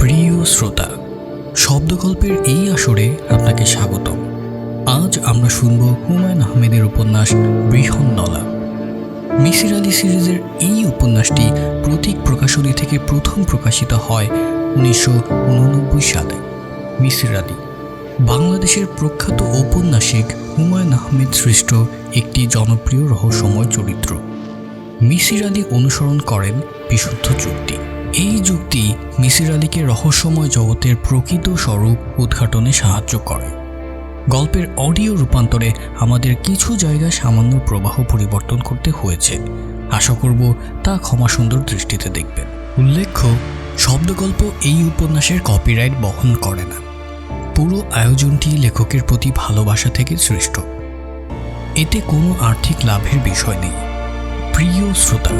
প্রিয় শ্রোতা, শব্দগল্পের এই আসরে আপনাকে স্বাগতম। আজ আমরা শুনব হুমায়ূন আহমেদের উপন্যাস বৃহন্নলা। মিসির আলি সিরিজের এই উপন্যাসটি প্রতীক প্রকাশনী থেকে প্রথম প্রকাশিত হয় 1989 সালে। মিসির আলি বাংলাদেশের প্রখ্যাত ঔপন্যাসিক হুমায়ূন আহমেদ সৃষ্ট একটি জনপ্রিয় রহস্যময় চরিত্র। মিসির আলি অনুসরণ করেন বিশুদ্ধ যুক্তি। এই যুক্তি মিসির আলিকে রহস্যময় জগতের প্রকৃত স্বরূপ উদ্ঘাটনে সাহায্য করে। গল্পের অডিও রূপান্তরে আমাদের কিছু জায়গা সামান্য প্রবাহ পরিবর্তন করতে হয়েছে। আশা করব তা ক্ষমাসুন্দর দৃষ্টিতে দেখবেন। উল্লেখ্য, শব্দগল্প এই উপন্যাসের কপিরাইট বহন করে না। পুরো আয়োজনটি লেখকের প্রতি ভালোবাসা থেকে সৃষ্ট। এতে কোনো আর্থিক লাভের বিষয় নেই। প্রিয় শ্রোতা,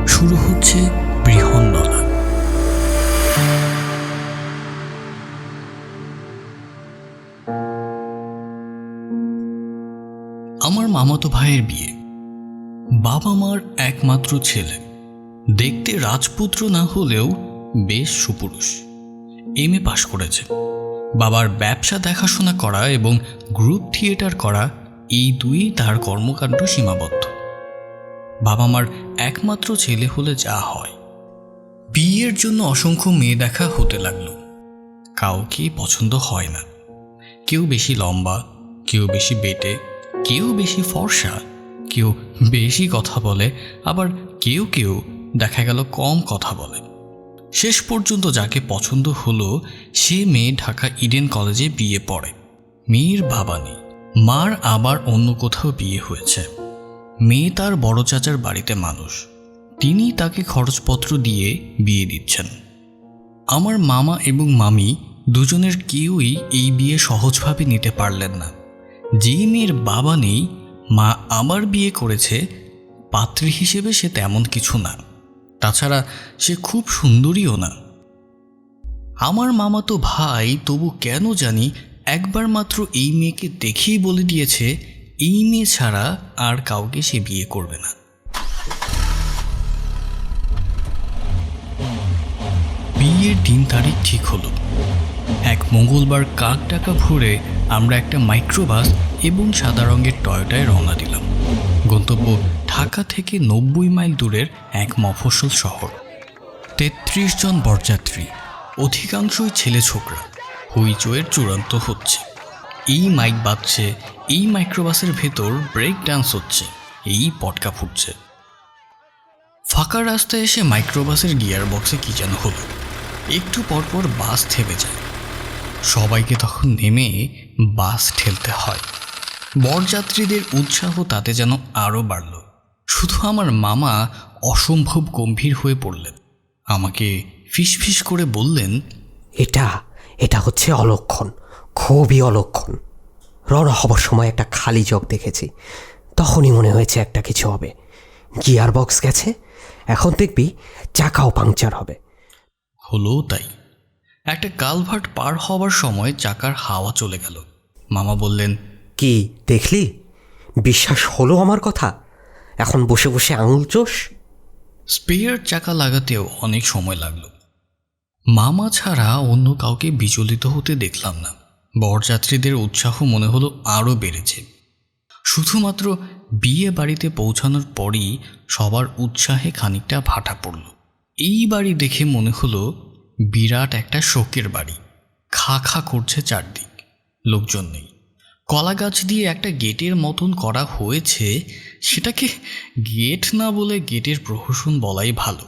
শুরু হচ্ছে বৃহন্নলা। আমার মামাতো ভাইয়ের বিয়ে। বাবা মার একমাত্র ছেলে, দেখতে রাজপুত্র না হলেও বেশ সুপুরুষ। এমএ পাশ করেছে। বাবার ব্যবসা দেখাশোনা করা এবং গ্রুপ থিয়েটার করা, এই দুই তার কর্মকাণ্ড সীমাবদ্ধ। বাবা মার একমাত্র ছেলে হলে যা হয়। বিয়ের জন্য অসংখ্য মেয়ে দেখা হতে লাগলো। কাউকে পছন্দ হয় না। কেউ বেশি লম্বা, কেউ বেশি বেটে, কেউ বেশি ফর্সা, কেউ বেশি কথা বলে, আবার কেউ কেউ দেখা গেল কম কথা বলে। শেষ পর্যন্ত যাকে পছন্দ হলো সে মেয়ে ঢাকা ইডেন কলেজে বিয়ে পড়ে। মেয়ের বাবা নেই, মার আবার অন্য কোথাও বিয়ে হয়েছে। মেয়ে তার বড় চাচার বাড়িতে মানুষ, তিনি তাকে খরচপত্র দিয়ে বিয়ে দিচ্ছেন। আমার মামা এবং মামি দুজনের কেউই এই বিয়ে সহজভাবে নিতে পারলেন না। যে মেয়ের বাবা নেই, মা আবার বিয়ে করেছে, পাত্রী হিসেবে সে তেমন কিছু না। তাছাড়া সে খুব সুন্দরীও না। আমার মামাতো ভাই তবু কেন জানি একবার মাত্র এই মেয়েকে দেখেই বলে দিয়েছে এই মেয়ে ছাড়া আর কাউকে সে বিয়ে করবে না। বিয়ের দিন তারিখ ঠিক হলো। এক মঙ্গলবার কাক ডাকা ভোরে আমরা একটা মাইক্রোবাস এবং সাদা রঙের টয়োটায় রওনা দিলাম। গন্তব্য ঢাকা থেকে 90 মাইল দূরের এক মফস্বল শহর। 33 জন বরযাত্রী, অধিকাংশই ছেলে ছোকরা। হইচইয়ের চূড়ান্ত হচ্ছে। এই মাইক বাজছে, এই মাইক্রোবাসের ভেতর ব্রেক ডান্স হচ্ছে, এই পটকা ফুটছে। ফাঁকা রাস্তায় এসে মাইক্রোবাসের গিয়ার বক্সে কি যেন হলো। একটু পরপর বাস থেমে যায়। সবাইকে তখন নেমে বাস ঠেলতে হয়। বরযাত্রীদের উৎসাহ তাতে যেন আরও বাড়ল। শুধু আমার মামা অসম্ভব গম্ভীর হয়ে পড়লেন। আমাকে ফিসফিস করে বললেন, এটা হচ্ছে অলক্ষণ, খুবই অলক্ষণ। রওনা হবার সময় একটা খালি জগ দেখেছি, তখনই মনে হয়েছে একটা কিছু হবে। গিয়ার বক্স গেছে, এখন দেখবি চাকাও পাংচার হবে। হলো তাই। একটা কালভার্ট পার হওয়ার সময় চাকার হাওয়া চলে গেল। মামা বললেন, কি দেখলি? বিশ্বাস হলো আমার কথা? এখন বসে বসে আঙুল চোষ। স্পেয়ার চাকা লাগাতেও অনেক সময় লাগলো। মামা ছাড়া অন্য কাউকে বিচলিত হতে দেখলাম না। বরযাত্রীদের উৎসাহ মনে হলো আরও বেড়েছে। শুধুমাত্র বিয়ে বাড়িতে পৌঁছানোর পরই সবার উৎসাহে খানিকটা ভাটা পড়ল। এই বাড়ি দেখে মনে হলো বিরাট একটা শোকের বাড়ি। খা খা করছে চারদিক, লোকজন নেই। কলা গাছ দিয়ে একটা গেটের মতন করা হয়েছে, সেটাকে গেট না বলে গেটের প্রহসন বলাই ভালো।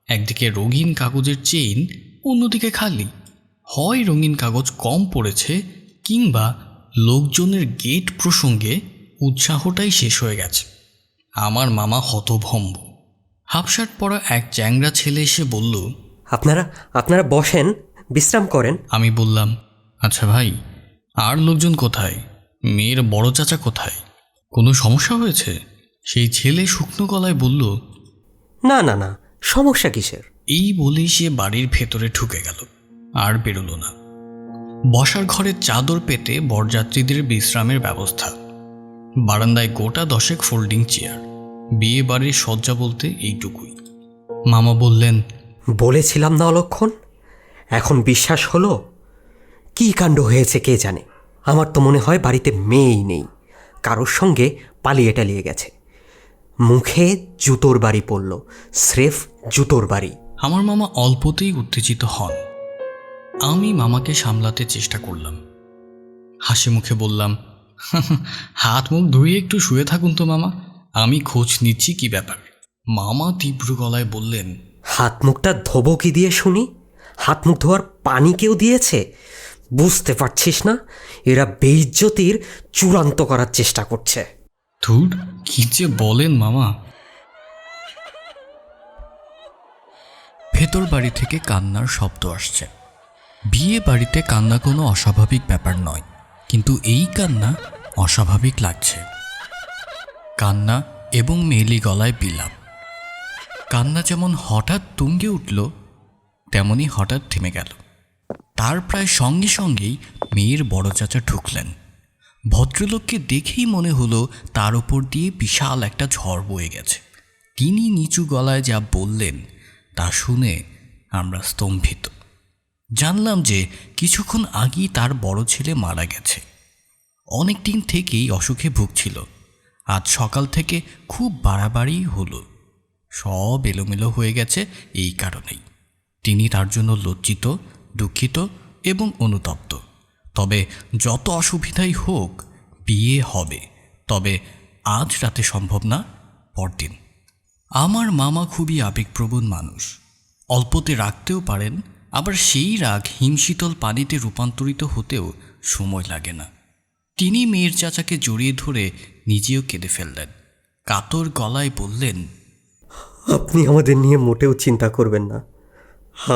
একদিকে রঙিন কাগজের চেইন, অন্যদিকে খালি। হয় রঙিন কাগজ কম পড়েছে, কিংবা লোকজনের গেট প্রসঙ্গে উৎসাহটাই শেষ হয়ে গেছে। আমার মামা হতভম্ব। হাফশার্ট পরা এক চ্যাংড়া ছেলে এসে বলল, আপনারা বসেন, বিশ্রাম করেন। আমি বললাম, আচ্ছা ভাই, আর লোকজন কোথায়? মেয়ের বড় চাচা কোথায়? কোনো সমস্যা হয়েছে? সেই ছেলে শুকনো গলায় বলল, না না না, সমস্যা কিসের? এই বলেই সে বাড়ির ভেতরে ঢুকে গেল, আর বেরোলো না। বসার ঘরে চাদর পেতে বরযাত্রীদের বিশ্রামের ব্যবস্থা। বারান্দায় গোটা 10 ফোল্ডিং চেয়ার। বিয়ে বাড়ির সজ্জা বলতে এইটুকুই। মামা বললেন, বলেছিলাম না অলক্ষণ, এখন বিশ্বাস হলো? কি কাণ্ড হয়েছে কে জানে। আমার তো মনে হয় বাড়িতে মেয়েই নেই, কারোর সঙ্গে পালিয়ে টালিয়ে গেছে। মুখে জুতোর বাড়ি পড়ল, স্রেফ জুতোর বাড়ি। আমার মামা অল্পতেই উত্তেজিত হন। আমি মামাকে সামলাতে চেষ্টা করলাম। হাসি মুখে বললাম, হাত মুখ ধুয়ে একটু শুয়ে থাকুন তো মামা, আমি খোঁজ নিচ্ছি কি ব্যাপার। মামা তীব্র গলায় বললেন, হাত মুখটা ধোবো কি দিয়ে শুনি? হাত মুখ ধোয়ার পানি কেউ দিয়েছে? বুঝতে পারছিস না? এরা বেইজ্জতির চূড়ান্ত করার চেষ্টা করছে। ধুর, কি যে বলেন মামা। ভেতর বাড়ি থেকে কান্নার শব্দ আসছে। বিয়ে বাড়িতে কান্না কোনো অস্বাভাবিক ব্যাপার নয়, কিন্তু এই কান্না অস্বাভাবিক লাগছে। কান্না এবং মেলি গলায় বিলাপ। কান্না যেমন হঠাৎ তুঙ্গে উঠল, তেমনি হঠাৎ থেমে গেল। তার প্রায় সঙ্গে সঙ্গেই মেয়ের বড় চাচা ঢুকলেন। ভদ্রলোককে দেখেই মনে হলো তার ওপর দিয়ে বিশাল একটা ঝড় বয়ে গেছে। তিনি নিচু গলায় যা বললেন তা শুনে আমরা স্তম্ভিত। জানলাম যে কিছুক্ষণ আগেই তার বড় ছেলে মারা গেছে। অনেক দিন থেকেই অসুখে ভুগছিল। আজ সকাল থেকে খুব বাড়াবাড়ি হলো। সব এলোমেলো হয়ে গেছে এই কারণেই। তিনি তার জন্য লজ্জিত, দুঃখিত এবং অনুতপ্ত। তবে যত অসুবিধাই হোক, বিয়ে হবে, তবে আজ রাতে সম্ভব না, পরদিন। আমার মামা খুবই আবেগপ্রবণ মানুষ। অল্পতে রাখতেও পারেন, আবার সেই রাগ হিমশীতল পানিতে রূপান্তরিত হতেও সময় লাগে না। তিনি মেয়ের চাচাকে জড়িয়ে ধরে নিজেও কেঁদে ফেললেন। কাতর গলায় বললেন, আপনি আমাদের নিয়ে মোটেও চিন্তা করবেন না,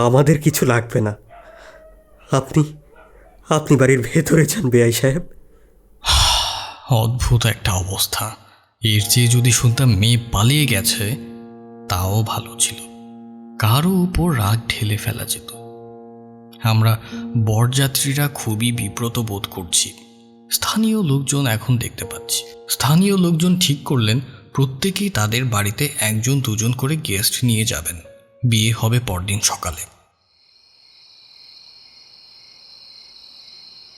আমাদের কিছু লাগবে না। আপনি আপনি বাড়ির ভেতরে যান বেআই সাহেব। অদ্ভুত একটা অবস্থা। এর চেয়ে যদি শুনতাম মেয়ে পালিয়ে গেছে, তাও ভালো ছিল। কারো উপর রাগ ঢেলে ফেলা যেত। আমরা বরযাত্রীরা খুবই বিব্রত বোধ করছি। স্থানীয় লোকজন এখন দেখতে পাচ্ছি। স্থানীয় লোকজন ঠিক করলেন প্রত্যেকেই তাদের বাড়িতে একজন দুজন করে গেস্ট নিয়ে যাবেন। বিয়ে হবে পরদিন সকালে।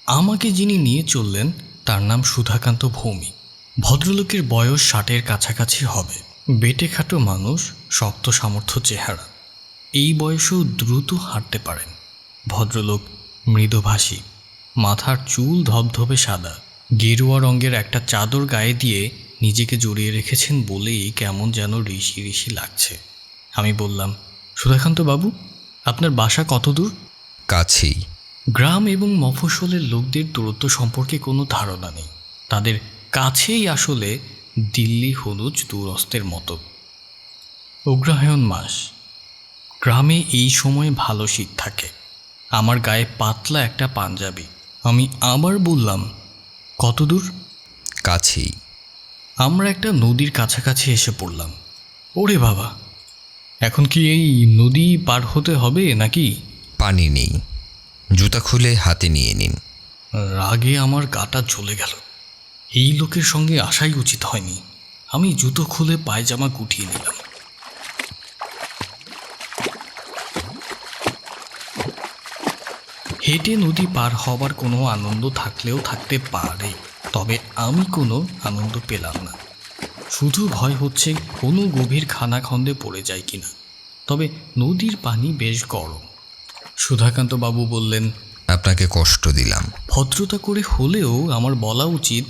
আমাকে যিনি নিয়ে চললেন তার নাম সুধাকান্ত ভৌমিক। ভদ্রলোকের বয়স 60-এর কাছাকাছি হবে। বেটেখাটো মানুষ, শক্ত সামর্থ্য চেহারা। এই বয়সেও দ্রুত হাঁটতে পারেন। ভদ্রলোক মৃদুভাষী, মাথার চুল ধবধবে সাদা। গেরুয়া রঙের একটা চাদর গায়ে দিয়ে নিজেকে জড়িয়ে রেখেছেন বলেই কেমন যেন ঋষি ঋষি লাগছে। আমি বললাম, সুধাকান্ত বাবু, আপনার বাসা কত দূর? কাছেই। গ্রাম এবং মফস্বলের লোকদের দূরত্ব সম্পর্কে কোনো ধারণা নেই। তাদের কাছেই আসলে দিল্লি হলুজ দূরস্থের মতো। অগ্রহায়ণ মাস। গ্রামে এই সময় ভালো শীত থাকে। আমার গায়ে পাতলা একটা পাঞ্জাবি। আমি আবার বললাম, কত দূর? কাছেই। আমরা একটা নদীর কাছাকাছি এসে পড়লাম। ওরে বাবা, এখন কি এই নদী পার হতে হবে নাকি? পানি নেই, জুতা খুলে হাতে নিয়ে নিন। রাগে আমার গাটা জ্বলে গেল। এই লোকের সঙ্গে আসাই উচিত হয়নি। আমি জুতো খুলে পায়জামা গুটিয়ে নিলাম। হেঁটে নদী পার হবার কোনো আনন্দ থাকলেও থাকতে পারে, তবে আমি কোনো আনন্দ পেলাম না। শুধু ভয় হচ্ছে কোনো গভীর খানাখন্দে পড়ে যায় কিনা। তবে নদীর পানি বেশ গরম। সুধাকান্ত বাবু বললেন, আপনাকে কষ্ট দিলাম। ভদ্রতা করে হলেও আমার বলা উচিত,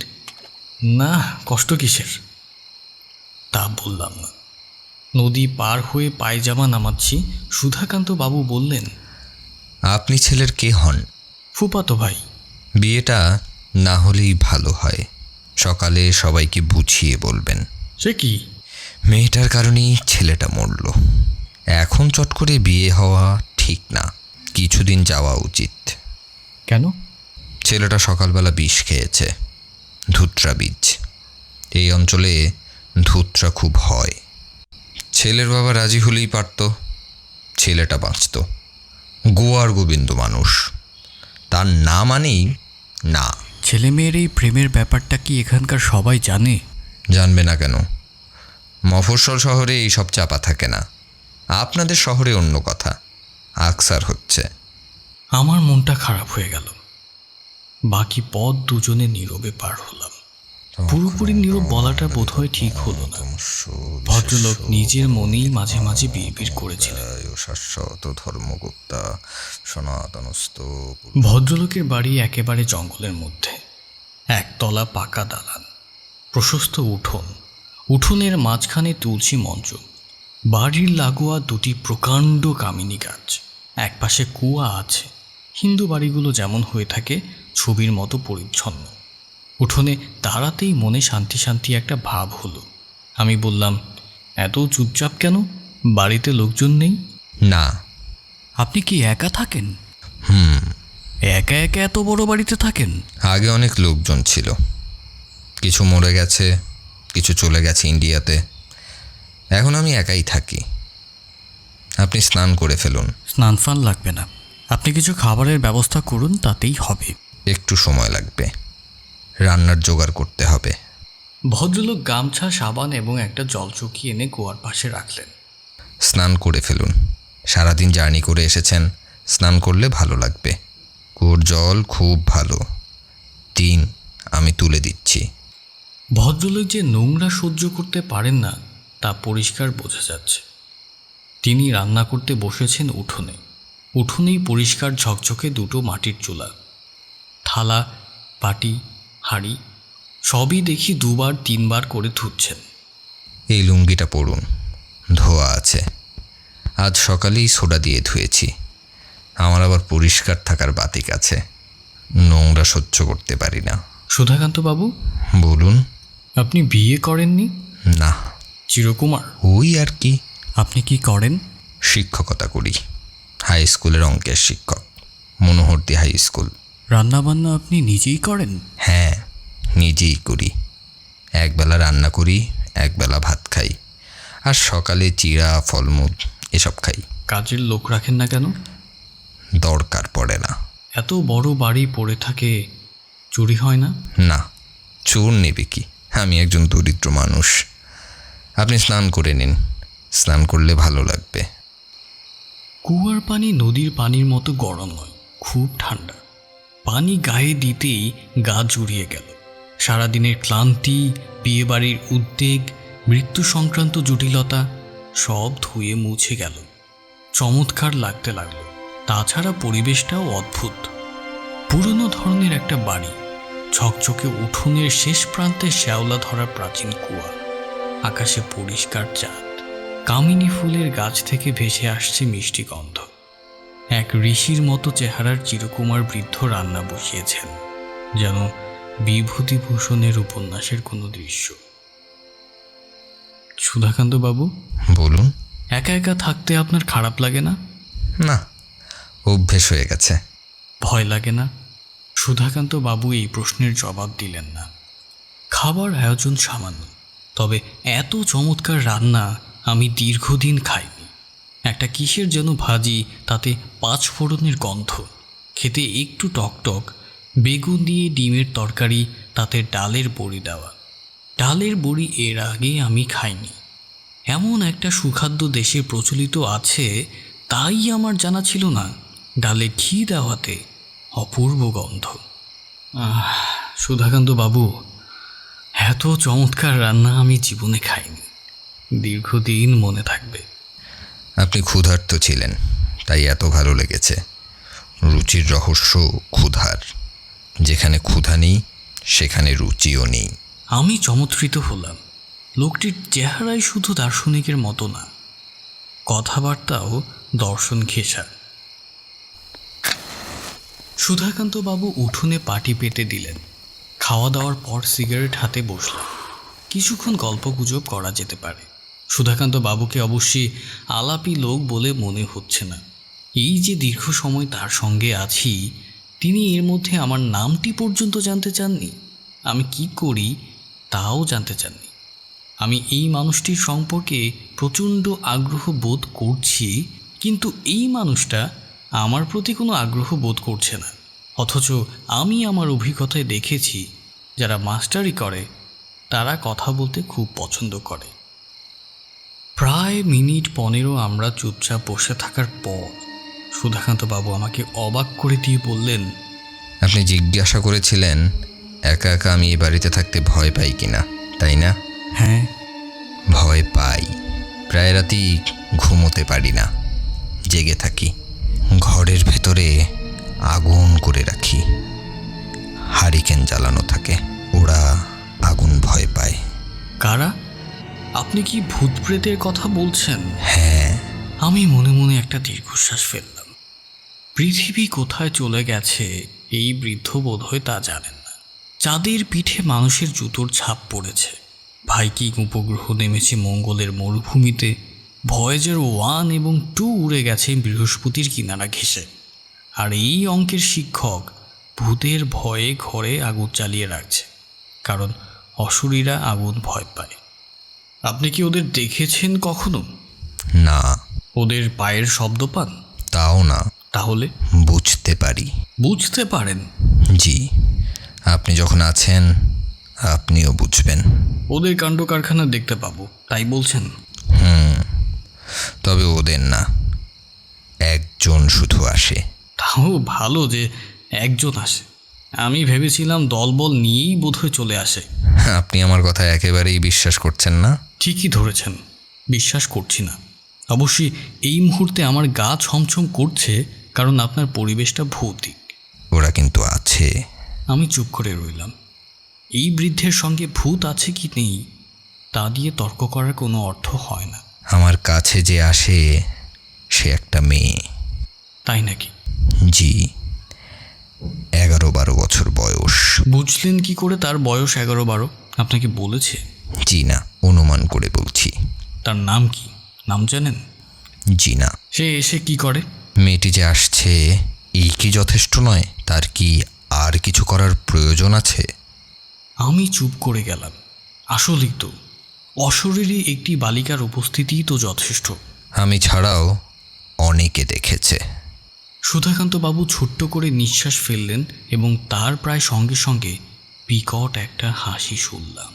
না, কষ্ট কিসের? তা বললাম না। নদী পার হয়ে পায়জামা নামাচ্ছি। সুধাকান্ত বাবু বললেন, আপনি ছেলের কে হন? ফুপাতো ভাই। বিয়েটা না হলেই ভালো হয়। সকালে সবাইকে বুঝিয়ে বলবেন। সে কি? মেয়েটার কারণেই ছেলেটা মরল। এখন চট করে বিয়ে হওয়া ঠিক না, কিছুদিন যাওয়া উচিত। কেন? ছেলেটা সকালবেলা বিষ খেয়েছে, ধুত্রা বীজ। এই অঞ্চলে ধুত্রা খুব হয়। ছেলের বাবা রাজি হলেই পারত, ছেলেটা বাঁচত। গোয়ার গোবিন্দ মানুষ, তার না মানেই না। ছেলে মেয়ের এই প্রেমের ব্যাপারটা কি এখানকার সবাই জানে? জানবে না কেন? মফস্বল শহরে এইসব চাপা থাকে না। আপনাদের শহরে অন্য কথা, আকসার হচ্ছে। আমার মনটা খারাপ হয়ে গেল। বাকি পথ দুজনে নীরবে পার হলাম। পুরোপুরি নীরব বলাটা বোধহয় ঠিক হলো না। ভদ্রলোক নিজের মনেই মাঝে মাঝে বিড়বিড় করেছিলেন। শাশ্বত ধর্মগুপ্তা সনাতনস্ত। ভদ্রলোকের বাড়ি একেবারে জঙ্গলের মধ্যে। একতলা পাকা দালান, প্রশস্ত উঠোন, উঠোনের মাঝখানে তুলসী মঞ্চ, বাড়ির লাগোয়া দুটি প্রকাণ্ড কামিনী গাছ, একপাশে কুয়া আছে। হিন্দু বাড়িগুলো যেমন হয়ে থাকে ছবির মতো পরিচ্ছন্ন। উঠোনে দাঁড়াতেই মনে শান্তি শান্তি একটা ভাব হলো। আমি বললাম, এত চুপচাপ কেন? বাড়িতে লোকজন নেই? না। আপনি কি একা থাকেন? হুম। একা একা এত বড় বাড়িতে থাকেন? আগে অনেক লোকজন ছিল, কিছু মরে গেছে, কিছু চলে গেছে ইন্ডিয়াতে। এখন আমি একাই থাকি। আপনি স্নান করে ফেলুন। স্নান ফান লাগবে না, আপনি কিছু খাবারের ব্যবস্থা করুন, তাতেই হবে। একটু সময় লাগবে, রান্নার জোগাড় করতে হবে। ভদ্রলোক গামছা, সাবান এবং একটা জলচৌকি এনে কুয়ার পাশে রাখলেন। স্নান করে ফেলুন, সারাদিন জার্নি করে এসেছেন, স্নান করলে ভালো লাগবে। কুয়োর জল খুব ভালো, দিন আমি তুলে দিচ্ছি। ভদ্রলোক যে নোংরা সহ্য করতে পারেন না তা পরিষ্কার বোঝা যাচ্ছে। তিনি রান্না করতে বসেছেন উঠোনে। উঠোনেই পরিষ্কার ঝকঝকে দুটো মাটির চুলা, থালা, বাটি, হাঁড়ি সবই দেখি দুবার তিনবার করে ধুচ্ছেন। এই লুঙ্গিটা পরুন, ধোয়া আছে। আজ সকালেই সোডা দিয়ে ধুয়েছি। আমার আবার পরিষ্কার থাকার বাতিক আছে, নোংরা সহ্য করতে পারি না। সুধাকান্তবাবু, বলুন। আপনি বিয়ে করেননি? না। চিরকুমার? ওই আর কি। আপনি কি করেন? শিক্ষকতা করি, হাই স্কুলের অঙ্কের শিক্ষক, মনোহরদী হাই স্কুল। রান্নাবান্না আপনি নিজেই করেন? হ্যাঁ, নিজেই করি। একবেলা রান্না করি, একবেলা ভাত খাই, আর সকালে চিড়া, ফলমূল এসব খাই। কাজের লোক রাখেন না কেন? দরকার পড়ে না। এত বড় বাড়ি পড়ে থাকে, চুরি হয় না? না, চোর নেবে কি? আমি একজন দরিদ্র মানুষ। আপনি স্নান করে নিন, স্নান করলে ভালো লাগবে। কুয়ার পানি নদীর পানির মতো গরম নয়, খুব ঠান্ডা। পানি গায়ে দিতেই গা জুড়িয়ে গেল। সারাদিনের ক্লান্তি, বিয়েবাড়ির উদ্বেগ, মৃত্যু সংক্রান্ত জটিলতা সব ধুয়ে মুছে গেল। চমৎকার লাগতে লাগলো। তাছাড়া পরিবেশটাও অদ্ভুত। পুরনো ধরনের একটা বাড়ি, ঝকঝকে উঠোনের শেষ প্রান্তে শ্যাওলা ধরা প্রাচীন কুয়া, আকাশে পরিষ্কার চাঁদ, কামিনী ফুলের গাছ থেকে ভেসে আসছে মিষ্টি গন্ধ। এক ঋষির মতো চেহারার চিরকুমার বৃদ্ধ রান্না বসিয়েছেন, যেন বিভূতিভূষণের উপন্যাসের কোনো দৃশ্য। সুধাকান্তবাবু, বলুন। একা একা থাকতে আপনার খারাপ লাগে না? না, অভ্যেস হয়ে গেছে। ভয় লাগে না? সুধাকান্তবাবু এই প্রশ্নের জবাব দিলেন না। খাবার আয়োজন সামান্য, তবে এত চমৎকার রান্না আমি দীর্ঘদিন খাইনি। একটা কিসের যেন ভাজি, তাতে 5 ফোড়নের গন্ধ, খেতে একটু টকটক, বেগুন দিয়ে ডিমের তরকারি, তাতে ডালের বড়ি দেওয়া। ডালের বড়ি এর আগে আমি খাইনি। এমন একটা সুখাদ্য দেশে প্রচলিত আছে তাই আমার জানা ছিল না। ডালে ঘি দেওয়াতে অপূর্ব গন্ধ। সুধাকান্তবাবু, এত চমৎকার রান্না আমি জীবনে খাইনি। দীর্ঘদিন মনে থাকবে। আপনি ক্ষুধার্ত ছিলেন, তাই এত ভালো লেগেছে। রুচির রহস্য ক্ষুধার। যেখানে ক্ষুধা নেই সেখানে রুচিও নেই। আমি চমৎকৃত হলাম। লোকটির চেহারাই শুধু দার্শনিকের মতো না, কথাবার্তাও দর্শন ঘেঁষা। সুধাকান্তবাবু উঠোনে পাটি পেতে দিলেন। খাওয়া দাওয়ার পর সিগারেট হাতে বসলেন। কিছুক্ষণ গল্পগুজব করা যেতে পারে। সুধাকান্তবাবুকে অবশ্যই আলাপি লোক বলে মনে হচ্ছে না। এই যে দীর্ঘ সময় তার সঙ্গে আছি, তিনি এর মধ্যে আমার নামটি পর্যন্ত জানতে চাননি। আমি কি করি তাও জানতে চাননি। আমি এই মানুষটির সম্পর্কে প্রচণ্ড আগ্রহ বোধ করছি, কিন্তু এই মানুষটা আমার প্রতি কোনো আগ্রহ বোধ করছে না। অথচ আমি আমার অভিজ্ঞতায় দেখেছি, যারা মাস্টারি করে তারা কথা বলতে খুব পছন্দ করে। প্রায় মিনিট 15 আমরা চুপচাপ বসে থাকার পর সুধাকান্ত বাবু আমাকে অবাক করে দিয়ে বললেন, আপনি জিজ্ঞাসা করেছিলেন একা একা আমি এই বাড়িতে থাকতে ভয় পাই কিনা, তাই না? হ্যাঁ। ভয় পাই। প্রায় রাতেই ঘুমোতে পারি না, জেগে থাকি। ঘরের ভেতরে আগুন করে রাখি, হারিকেন জ্বালানো থাকে। ওরা আগুন ভয় পায়। কারা? আপনি কি ভূত প্রেতের কথা বলছেন? হ্যাঁ। আমি মনে মনে একটা দীর্ঘশ্বাস ফেললাম। পৃথিবী কোথায় চলে গেছে এই বৃদ্ধ বোধহয় তা জানেন না। চাঁদের পিঠে মানুষের জুতোর ছাপ পড়েছে। ভাইকিং উপগ্রহ নেমেছে মঙ্গলের মরুভূমিতে। ভয়েজার 1 এবং 2 উড়ে গেছে বৃহস্পতির কিনারা ঘেঁষে। আর এই অঙ্কের শিক্ষক ভূতের ভয়ে ঘরে আগুন জ্বালিয়ে রাখছে, কারণ অসুরীরা আগুন ভয় পায়। আপনি কি ওদের দেখেছেন কখনো? না। ওদের পায়ের শব্দ পান? তাও না। তাহলে বুঝতে পারি। বুঝতে পারেন? জি, আপনি যখন আছেন আপনিও বুঝবেন। ওদের কাণ্ড কারখানা দেখতে পাবো তাই বলছেন? তবে ওদের না, একজন শুধু আসে। তাও ভালো যে একজন আসে। আমি ভেবেছিলাম দলবল নিয়েই বোধহয় চলে আসে। আপনি আমার কথা একেবারেই বিশ্বাস করছেন না? ঠিকই ধরেছেন, বিশ্বাস করছি না। অবশ্যই এই মুহূর্তে আমার গা ছমছম করছে, কারণ আপনার পরিবেশটা ভৌতিক। ওরা কিন্তু আছে। আমি চুপ করে রইলাম। এই বৃদ্ধের সঙ্গে ভূত আছে কি নেই তা দিয়ে তর্ক করার কোনো অর্থ হয় না। আমার কাছে যে আসে সে একটা মেয়ে। তাই নাকি? জি, 11-12 বছর বয়স। বুঝলেন কি করে তার বয়স 11-12? আপনাকে বলেছে? জি না, অনুমান করে বলছি। তার নাম কি? নাম জানেন? জি না। সে এসে কি করে? মেয়েটি যে আসছে এই কি যথেষ্ট নয়? তার কি আর কিছু করার প্রয়োজন আছে? আমি চুপ করে গেলাম। আসলেই তো অশরীরী একটি বালিকার উপস্থিতিই তো যথেষ্ট। আমি ছাড়াও অনেকে দেখেছে। সুধাকান্ত বাবু ছোট্ট করে নিঃশ্বাস ফেললেন এবং তার প্রায় সঙ্গে সঙ্গে বিকট একটা হাসি শুনলাম।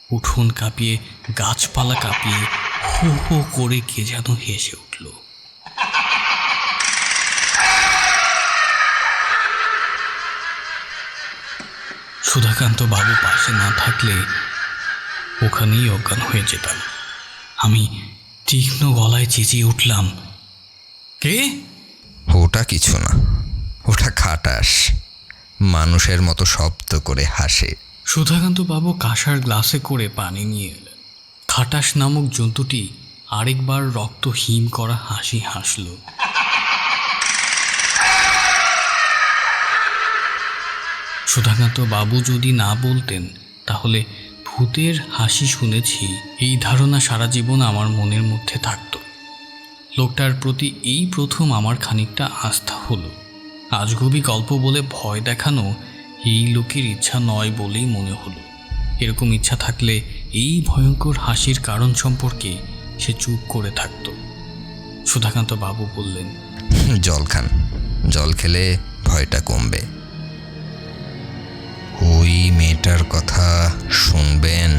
উঠোন কাঁপিয়ে, গাছপালা কাঁপিয়ে হো হো করে কে যেন হেসে উঠল। সুধাকান্ত বাবু পাশে না থাকলে ওখানেই অজ্ঞান হয়ে যেতাম। আমি তীক্ষ্ণ গলায় চেঁচিয়ে উঠলাম, কে? ওটা কিছু না, ওটা খাটাস। মানুষের মতো শব্দ করে হাসে। সুধাকান্ত বাবু কাঁসার গ্লাসে করে পানি নিয়ে এলেন। খাটাস নামক জন্তুটি আরেকবার রক্ত হিম করা হাসি হাসল। সুধাকান্ত বাবু যদি না বলতেন তাহলে ভূতের হাসি শুনেছি এই ধারণা সারা জীবন আমার মনের মধ্যে থাকত। লোকটার প্রতি এই প্রথম আমার খানিকটা আস্থা হলো। আজগুবি গল্প বলে ভয় দেখানো এই লোকের ইচ্ছা নয় বলেই মনে হলো। এরকম ইচ্ছা থাকলে এই ভয়ঙ্কর হাসির কারণ সম্পর্কে সে চুপ করে থাকত। সুধাকান্ত বাবু বললেন, জল খান, জল খেলে ভয়টা কমবে। ওই মেয়েটার কথা শুনবেন?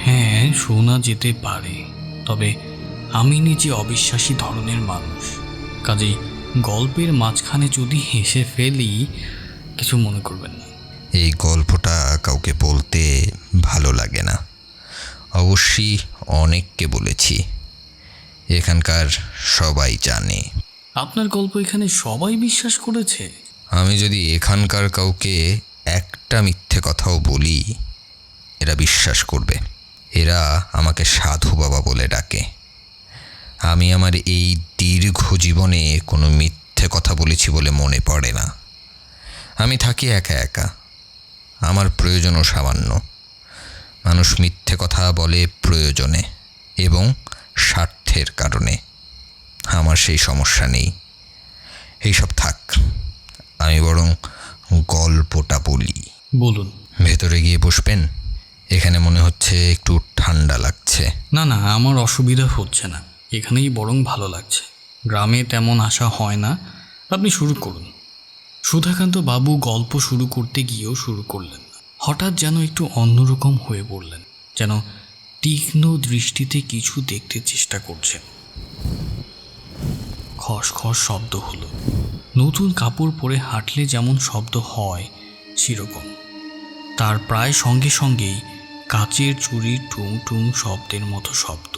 হ্যাঁ, শোনা যেতে পারে, তবে আমি নিজে অবিশ্বাসী ধরনের মানুষ। কাজেই গল্পের মাঝখানে যদি হেসে ফেলি কিছু মনে করবেন না। এই গল্পটা কাউকে বলতে ভালো লাগে না। অবশ্যই অনেককে বলেছি, এখানকার সবাই জানে। আপনার গল্প এখানে সবাই বিশ্বাস করেছে? আমি যদি এখানকার কাউকে একটা মিথ্যে কথাও বলি এরা বিশ্বাস করবে। এরা আমাকে সাধু বাবা বলে ডাকে। আমি আমার এই দীর্ঘ জীবনে কোনো মিথ্যে কথা বলেছি বলে মনে পড়ে না। আমি থাকি একা একা, আমার প্রয়োজনও সামান্য। মানুষ মিথ্যে কথা বলে প্রয়োজনে এবং স্বার্থের কারণে। আমার সেই সমস্যা নেই। এইসব থাক, আমি বরং গল্পটা বলি। বলুন। ভেতরে গিয়ে বসবেন? এখানে মনে হচ্ছে একটু ঠান্ডা লাগছে। না না, আমার অসুবিধা হচ্ছে না, এখানেই বরং ভালো লাগছে। গ্রামে তেমন আসা হয় না। আপনি শুরু করুন। সুধাকান্ত বাবু গল্প শুরু করতে গিয়েও শুরু করলেন না। হঠাৎ যেন একটু অন্যরকম হয়ে পড়লেন, যেন তীক্ষ্ণ দৃষ্টিতে কিছু দেখতে চেষ্টা করছেন। খসখস শব্দ হলো। নতুন কাপড় পরে হাঁটলে যেমন শব্দ হয় সেরকম। তার প্রায় সঙ্গে সঙ্গেই কাচের চুরির টুং টুং শব্দের মতো শব্দ।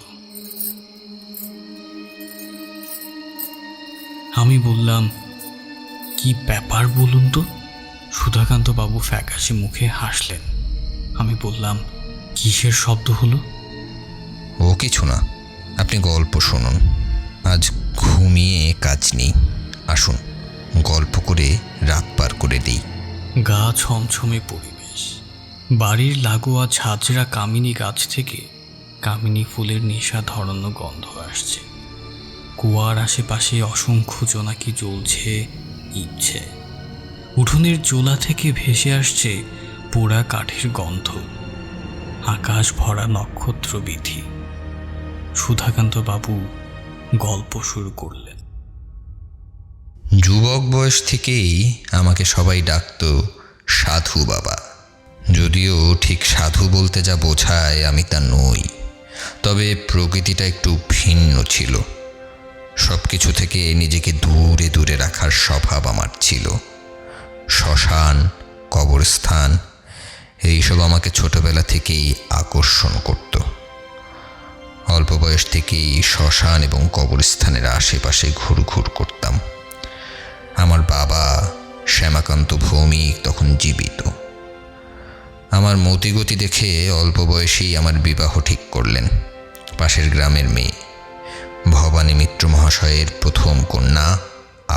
আমি বললাম, কি ব্যাপার বলুন তো? সুধাকান্ত বাবু ফ্যাকাশে মুখে হাসলেন। আমি বললাম, কিসের শব্দ হলো? ও কিছু না, আপনি গল্প শুনুন। আজ ঘুমিয়ে কাজ নেই, আসুন গল্প করে রাত পার করে দিই। গা ছমছমে পরিবেশ। বাড়ির লাগোয়া ঝাঁঝরা কামিনী গাছ থেকে কামিনী ফুলের নেশা ধরানো গন্ধ আসছে। কুয়ার আশেপাশে অসংখ্য জোনাকি জ্বলছে, ইচ্ছে। উঠোনের চোলা থেকে ভেসে আসছে পোড়া কাঠের গন্ধ। আকাশ ভরা নক্ষত্র বিধি। সুধাকান্ত বাবু গল্প শুরু করলেন। যুবক বয়স থেকেই আমাকে সবাই ডাকতো সাধু বাবা। যদিও ঠিক সাধু বলতে যা বোঝায় আমি তা নই, তবে প্রকৃতিটা একটু ভিন্ন ছিল। সব কিছু থেকে নিজেকে দূরে দূরে রাখার স্বভাব আমার ছিল। শ্মশান, কবরস্থান এইসব আমাকে ছোটবেলা থেকেই আকর্ষণ করত। অল্প বয়স থেকেই শ্মশান এবং কবরস্থানের আশেপাশে ঘুরঘুর করতাম। আমার বাবা শ্যামাকান্ত ভৌমিক তখন জীবিত। আমার মতিগতি দেখে অল্প বয়সেই আমার বিবাহ ঠিক করলেন পাশের গ্রামের মেয়ে, ভবানী মিত্র মহাশয়ের প্রথম কন্যা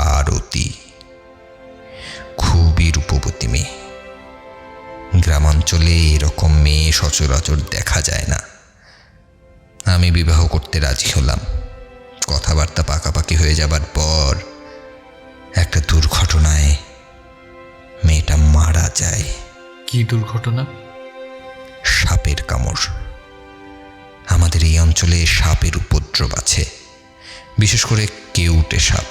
আরতি। খুবই রূপবতী মেয়ে। গ্রামাঞ্চলে এরকম মেয়ে সচরাচর দেখা যায় না। আমি বিবাহ করতে রাজি হলাম। কথাবার্তা পাকাপাকি হয়ে যাবার পর একটা দুর্ঘটনায় মেয়েটা মারা যায়। কি দুর্ঘটনা? সাপের কামড়। আমাদের এই অঞ্চলে সাপের উপদ্রব আছে, বিশেষ করে কেউটে সাপ।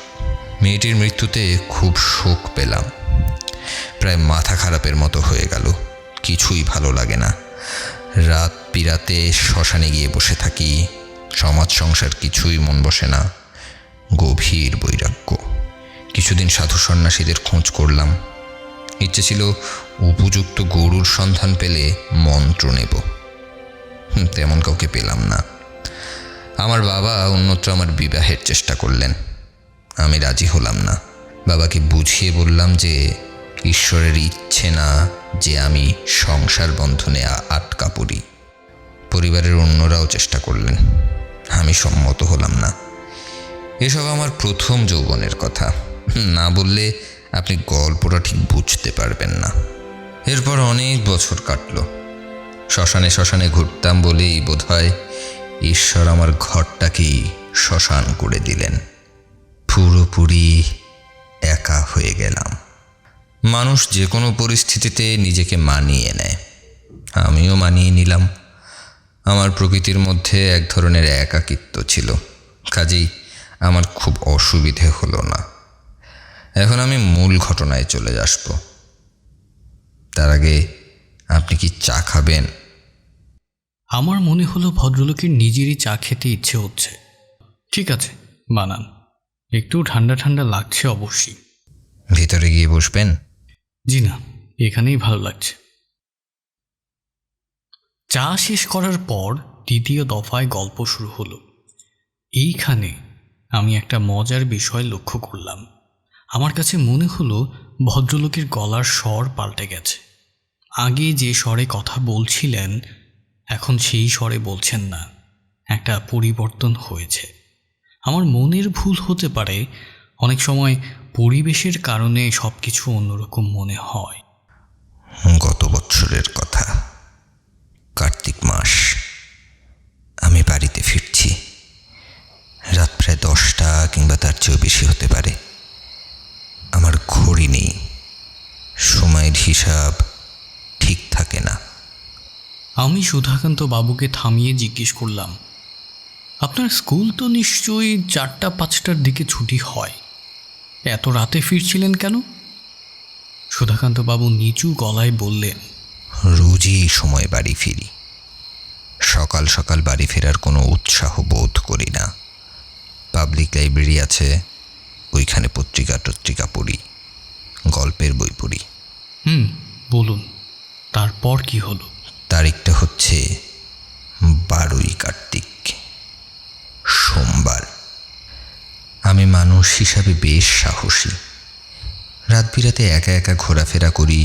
মেয়েটির মৃত্যুতে খুব শোক পেলাম। প্রায় মাথা খারাপের মতো হয়ে গেল। কিছুই ভালো লাগে না। রাত বিরাতে শ্মশানে গিয়ে বসে থাকি। সমাজ সংসার কিছুই মন বসে না। গভীর বৈরাগ্য। কিছুদিন সাধু সন্ন্যাসীদের খোঁজ করলাম। ইচ্ছে ছিল উপযুক্ত গরুর সন্ধান পেলে মন্ত্র নেব। তেমন কাউকে পেলাম না। আমার বাবা অন্যত্র আমার বিবাহের চেষ্টা করলেন। আমি রাজি হলাম না। বাবাকে বুঝিয়ে বললাম যে ঈশ্বরের ইচ্ছে না যে আমি সংসার বন্ধনে আটকা পড়ি। পরিবারের অন্যরাও চেষ্টা করলেন, আমি সম্মত হলাম না। এসব আমার প্রথম যৌবনের কথা, না বললে আপনি গল্পটা ঠিক বুঝতে পারবেন না। এরপর অনেক বছর কাটল। শ্মশানে শ্মশানে ঘুরতাম বলেই বোধহয় ঈশ্বর আমার ঘরটাকেই শ্মশান করে দিলেন। পুরোপুরি একা হয়ে গেলাম। মানুষ যে কোনো পরিস্থিতিতে নিজেকে মানিয়ে নেয়, আমিও মানিয়ে নিলাম। আমার প্রকৃতির মধ্যে এক ধরনের একাকিত্ব ছিল, কাজেই আমার খুব অসুবিধে হলো না। এখন আমি মূল ঘটনায় চলে আসব। তার আগে আপনি কি চা খাবেন? আমার মনে হলো ভদ্রলোকের নিজেরই চা খেতে ইচ্ছে হচ্ছে। ঠিক আছে, বানান। একটু ঠান্ডা ঠান্ডা লাগছে অবশ্যই। ভিতরে গিয়ে বসবেন? জি না, এখানেই ভালো লাগছে। চা শেষ করার পর দ্বিতীয় দফায় গল্প শুরু হলো। এইখানে আমি একটা মজার বিষয় লক্ষ্য করলাম। আমার কাছে মনে হলো ভদ্রলোকের গলার স্বর পাল্টে গেছে। আগে যে স্বরে কথা বলছিলেন এখন সেই স্বরে বলছেন না। একটা পরিবর্তন হয়েছে। আমার মনের ভুল হতে পারে। অনেক সময় পরিবেশের কারণে সব কিছু অন্যরকম মনে হয়। গত বছরের কথা, কার্তিক মাস। আমি বাড়িতে ফিরছি। রাত প্রায় 10টা কিংবা তার চেয়েও বেশি হতে পারে। আমার ঘড়ি নেই, সময়ের হিসাব ঠিক থাকে না। আমি সুধাকান্ত বাবুকে থামিয়ে জিজ্ঞেস করলাম, আপনার স্কুল তো নিশ্চয়ই 4টা-5টার দিকে ছুটি হয়, এত রাতে ফিরছিলেন কেন? সুধাকান্ত বাবু নিচু গলায় বললেন, রোজই এই সময় বাড়ি ফিরি। সকাল সকাল বাড়ি ফেরার কোনো উৎসাহ বোধ করি না। পাবলিক লাইব্রেরি আছে, ওইখানে পত্রিকা পড়ি, গল্পের বই পড়ি। বলুন, তারপর কি হলো? তারিখটা হচ্ছে 12ই কার্তিক, সোমবার। আমি মানুষ হিসাবে বেশ সাহসী। রাত বিরাতে একা একা ঘোরাফেরা করি।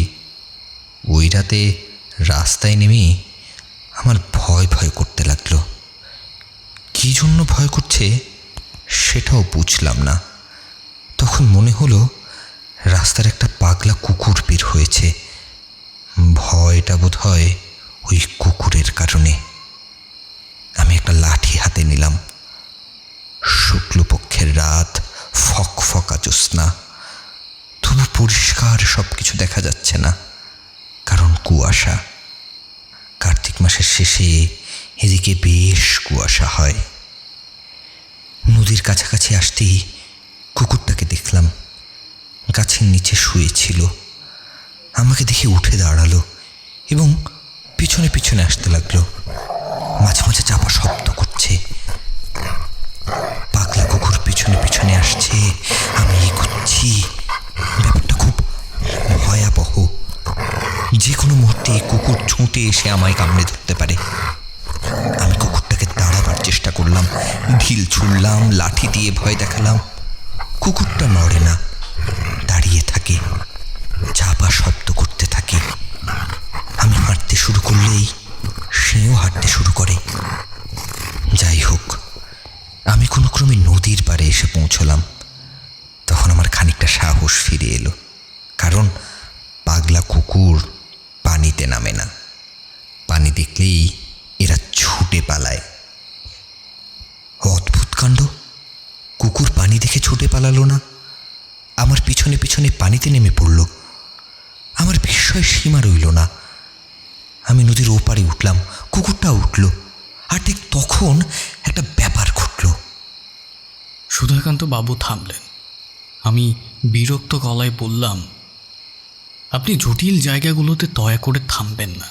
ওই রাতে রাস্তায় নেমে আমার ভয় ভয় করতে লাগলো। কী জন্য ভয় করছে সেটাও বুঝলাম না। তখন মনে হলো রাস্তার একটা পাগলা কুকুর বের হয়েছে। ভয়টা বোধ হয় ওই কুকুরের কারণে। আমি একটা লাঠি হাতে নিলাম। শুক্লপক্ষের রাত, ফকফকা জ্যোৎস্না, তবু পরিষ্কার সব কিছু দেখা যাচ্ছে না, কারণ কুয়াশা। কার্তিক মাসের শেষে এদিকে বেশ কুয়াশা হয়। নদীর কাছাকাছি আসতেই কুকুরটাকে দেখলাম, গাছের নিচে শুয়েছিল। আমাকে দেখে উঠে দাঁড়ালো এবং পিছনে পিছনে আসতে লাগলো। মাঝে মাঝে চাপা শব্দ করছে। পাগলা কুকুর পিছনে পিছনে আসছে, আমি এগোচ্ছি। ব্যাপারটা খুব ভয়াবহ। যে কোনো মুহূর্তে কুকুর ছুটে এসে আমায় কামড়ে ধরতে পারে। আমি কুকুরটাকে তাড়াবার চেষ্টা করলাম, ঢিল ছুড়লাম, লাঠি দিয়ে ভয় দেখালাম। কুকুরটা নড়ে না, দাঁড়িয়ে থাকে, চাপা শব্দ করতে থাকে। আমি হাঁটতে শুরু করলেই সেও হাঁটতে শুরু করে। যাই হোক, আমি কোনো ক্রমে নদীর পাড়ে এসে পৌঁছলাম। তখন আমার খানিকটা সাহস ফিরে এলো, কারণ পাগলা কুকুর পানিতে নামে না। পানি দেখলেই এরা ছুটে পালায়। অদ্ভুত কাণ্ড, কুকুর পানি দেখে ছুটে পালালো না, আমার পিছনে পিছনে পানিতে নেমে পড়ল। আমার বিস্ময় সীমা রইল না। আমি নদীর ওপারে উঠলাম, কুকুরটা উঠল, আর ঠিক তখন একটা ব্যাপার ঘটল। সুধাকান্ত বাবু থামলেন। আমি বিরক্ত গলায় বললাম, আপনি জটিল জায়গাগুলোতে দয়া করে থামবেন না,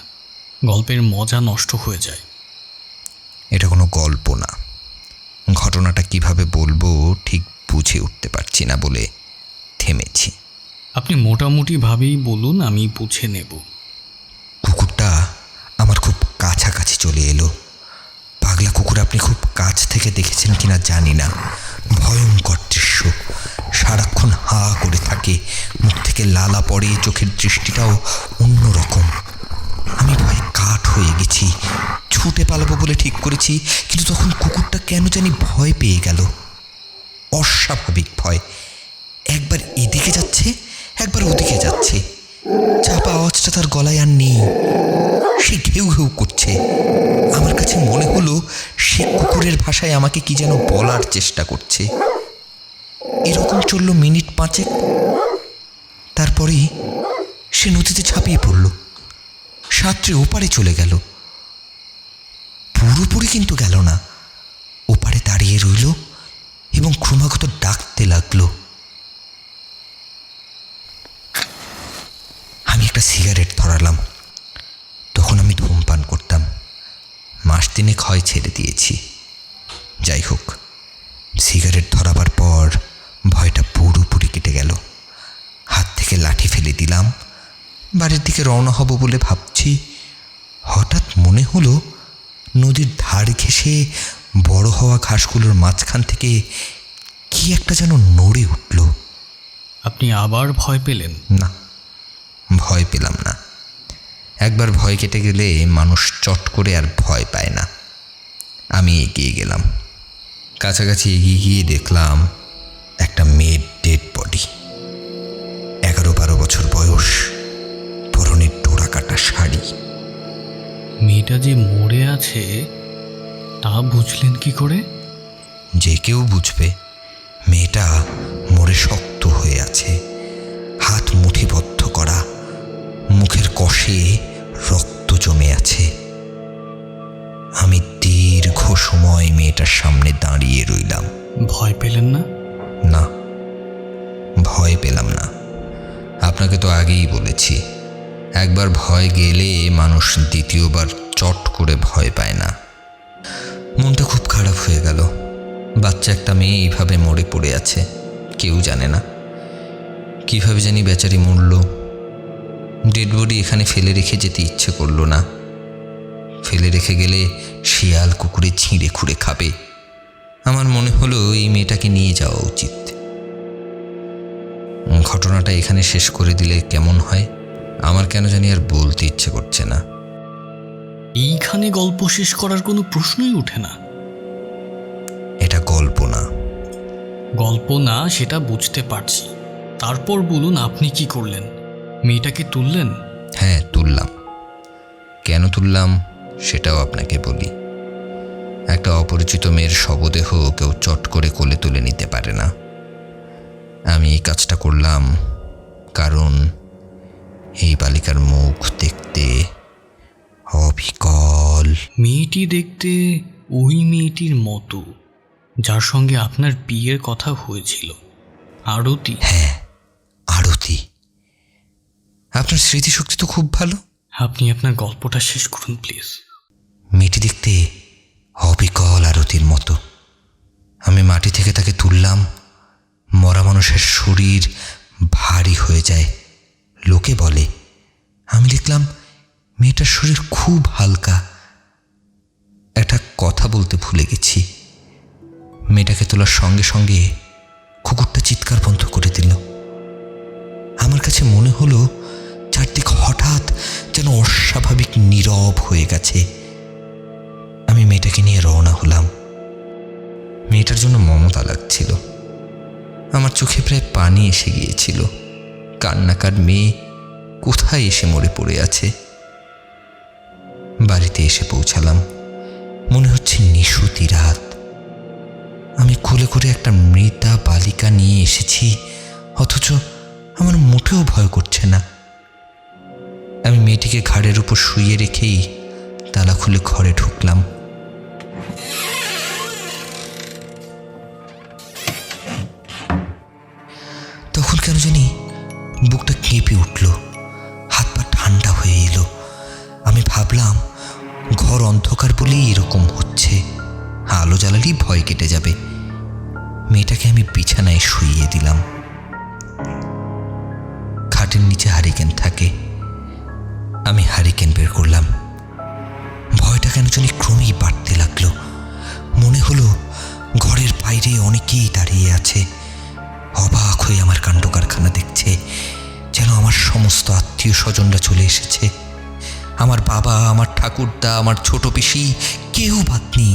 গল্পের মজা নষ্ট হয়ে যায়। এটা কোনো গল্প না। ঘটনাটা কিভাবে বলবো ঠিক বুঝে উঠতে পারছি না বলে থেমেছি। আপনি মোটামুটিভাবেই বলুন, আমি বুঝে নেব। কুকুরটা আমার খুব কাছাকাছি চলে এলো। পাগলা কুকুর আপনি খুব কাছ থেকে দেখেছেন কিনা জানি না, ভয়ঙ্কর দৃশ্য। সারাক্ষণ হা করে থাকে, মুখ থেকে লালা পড়ে, চোখের দৃষ্টিটাও অন্যরকম। আমি ভয়ে কাঠ হয়ে গেছি। ছুটে পালাবো বলে ঠিক করেছি, কিন্তু তখন কুকুরটা কেন জানি ভয় পেয়ে গেল। অস্বাভাবিক ভয়। একবার এদিকে যাচ্ছে, একবার ওদিকে যাচ্ছে। চাপা আওয়াজটা তার গলায় আর নেই, সে ঘেউ ঘেউ করছে। আমার কাছে মনে হলো সে কুকুরের ভাষায় আমাকে কি যেন বলার চেষ্টা করছে। এরকম চলল মিনিট 5। তারপরেই সে নদীতে ঝাঁপিয়ে পড়ল, সাঁতরে ওপারে চলে গেল। পুরোপুরি কিন্তু গেল না, ওপারে দাঁড়িয়ে রইল এবং ক্রমাগত ডাকতে লাগলো। আমি একটা সিগারেট ধরালাম। তখন আমি ধূমপান করতাম, মাস 3 হয় ছেড়ে দিয়েছি। যাই হোক, সিগারেট ধরাবার পর ভয়টা পুরোপুরি কেটে গেল। হাত থেকে লাঠি ফেলে দিলাম, বাড়ির দিকে রওনা হব বলে ভাবছি। হঠাৎ মনে হলো নদীর ধার ঘেঁষে বড় হওয়া ঘাসগুলোর মাঝখান থেকে কি একটা যেন নড়ে উঠল। আপনি আবার ভয় পেলেন? না, ভয় পেলাম না। একবার ভয় কেটে গেলে মানুষ চট করে আর ভয় পায় না। আমি এগিয়ে গেলাম। কাছাকাছি এগিয়ে গিয়ে দেখলাম একটা মেয়ের ডেড বডি। 11-12 বছর বয়স, পরনের ডোরা কাটা শাড়ি। মেয়েটা যে মরে আছে তা বুঝলেন কি করে? যে কেউ বুঝবে। মেয়েটা মরে শক্ত হয়ে আছে, হাত মুঠিবদ্ধ করা, মুখের কষে রক্ত জমে আছে। আমি দীর্ঘ সময় মেয়েটার সামনে দাঁড়িয়ে রইলাম। ভয় পেলেন না? না, ভয় পেলাম না। আপনাকে তো আগেই বলেছি, একবার ভয় গেলে মানুষ দ্বিতীয়বার চট করে ভয় পায় না। মনটা খুব খারাপ হয়ে গেল। বাচ্চা একটা মেয়ে এইভাবে মরে পড়ে আছে, কেউ জানে না কিভাবে জানি বেচারি মরল। ডেড বডি এখানে ফেলে রেখে যেতে ইচ্ছে করলো না। ফেলে রেখে গেলে শিয়াল কুকুরে ছিঁড়ে খুঁড়ে খাবে। আমার মনে হলো এই মেয়েটাকে নিয়ে যাওয়া উচিত। ঘটনাটা এখানে শেষ করে দিলে কেমন হয়? আমার কেন জানি আর বলতে ইচ্ছে করছে না। এইখানে গল্প শেষ করার কোনো প্রশ্নই ওঠে না। এটা গল্প না। গল্প না সেটা বুঝতে পারছি, তারপর বলুন আপনি কি করলেন? মেয়েটাকে তুললেন? হ্যাঁ, তুললাম। কেন তুললাম সেটাও আপনাকে বলি। একটা অপরিচিত মেয়ের শবদেহ কেউ চট করে কোলে তুলে নিতে পারে না। আমি এই কাজটা করলাম কারণ এই বালিকার মুখ দেখতে অবিকল। মেয়েটি দেখতে ওই মেয়েটির মতো যার সঙ্গে আপনার বিয়ের কথা হয়েছিল, আরতি। হ্যাঁ, আরতি। আপনার স্মৃতিশক্তি তো খুব ভালো। আপনি আপনার গল্পটা শেষ করুন প্লিজ। মেয়েটি দেখতে অবিকল আরতির মতো। আমি মাটি থেকে তাকে তুললাম। মরা মানুষের শরীর ভারী হয়ে যায় লোকে বলে। আমি দেখলাম মেয়েটার শরীর খুব হালকা। একটা কথা বলতে ভুলে গেছি। মেয়েটাকে তোলার সঙ্গে সঙ্গে কুকুরটা চিৎকার বন্ধ করে দিল। আমার কাছে মনে হলো চারদিক হঠাৎ যেন অস্বাভাবিক নীরব হয়ে গেছে। আমি মেয়েটাকে নিয়ে রওনা হলাম। মেয়েটার জন্য মমতা লাগছিল। আমার চোখে প্রায় পানি এসে গিয়েছিল। কান্নাকার মেয়ে কোথায় এসে মরে পড়ে আছে। বাড়িতে এসে পৌঁছালাম। মনে হচ্ছে নিশুতি রাত। আমি কোলে করে একটা মৃতা বালিকা নিয়ে এসেছি, অথচ আমার মোটেও ভয় করছে না। আমি মেয়েটিকে ঘাড়ের উপর শুইয়ে রেখেই তালা খুলে ঘরে ঢুকলাম। তখন কেন জানি বুকটা কেঁপে উঠল, হাত পা ঠান্ডা হয়ে এলো। আমি ভাবলাম ঘর অন্ধকার বলেই এরকম হচ্ছে, আলো জ্বালালেই ভয় কেটে যাবে। মেয়েটাকে আমি বিছানায় শুইয়ে দিলাম। খাটের নিচে হারিকেন থাকে। আমি হারিকেন বের করলাম। ভয়টা কেন জানি ক্রমেই বাড়তে লাগলো। মনে হলো ঘরের বাইরে অনেকেই দাঁড়িয়ে আছে, অবাক হয়ে আমার কাণ্ড কারখানা দেখছে। যেন আমার সমস্ত আত্মীয় স্বজনরা চলে এসেছে। আমার বাবা, আমার ঠাকুরদা, আমার ছোট পিসি, কেউ বাদ নেই।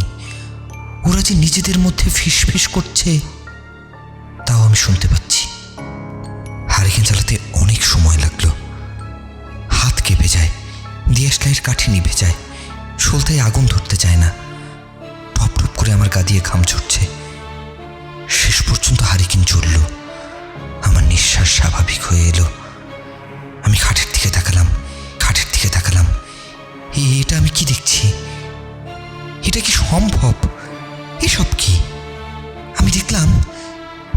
ওরা যে নিজেদের মধ্যে ফিসফিস করছে তাও আমি শুনতে পাচ্ছি। হারিকেন জ্বালাতে অনেক সময় লাগলো। হাত কেঁপে যায়, দিয়াশলাইয়ের কাঠি নিভে যায়, সলতায় আগুন ধরতে চায় না। টপ টপ করে আমার গা দিয়ে ঘাম ছুটছে। শেষ পর্যন্ত হারিকেন জ্বলল। আমার নিঃশ্বাস স্বাভাবিক হয়ে এলো। আমি খাটের দিকে তাকালাম। এটা আমি কি দেখছি? এটা কি সম্ভব? এসব কি? আমি দেখলাম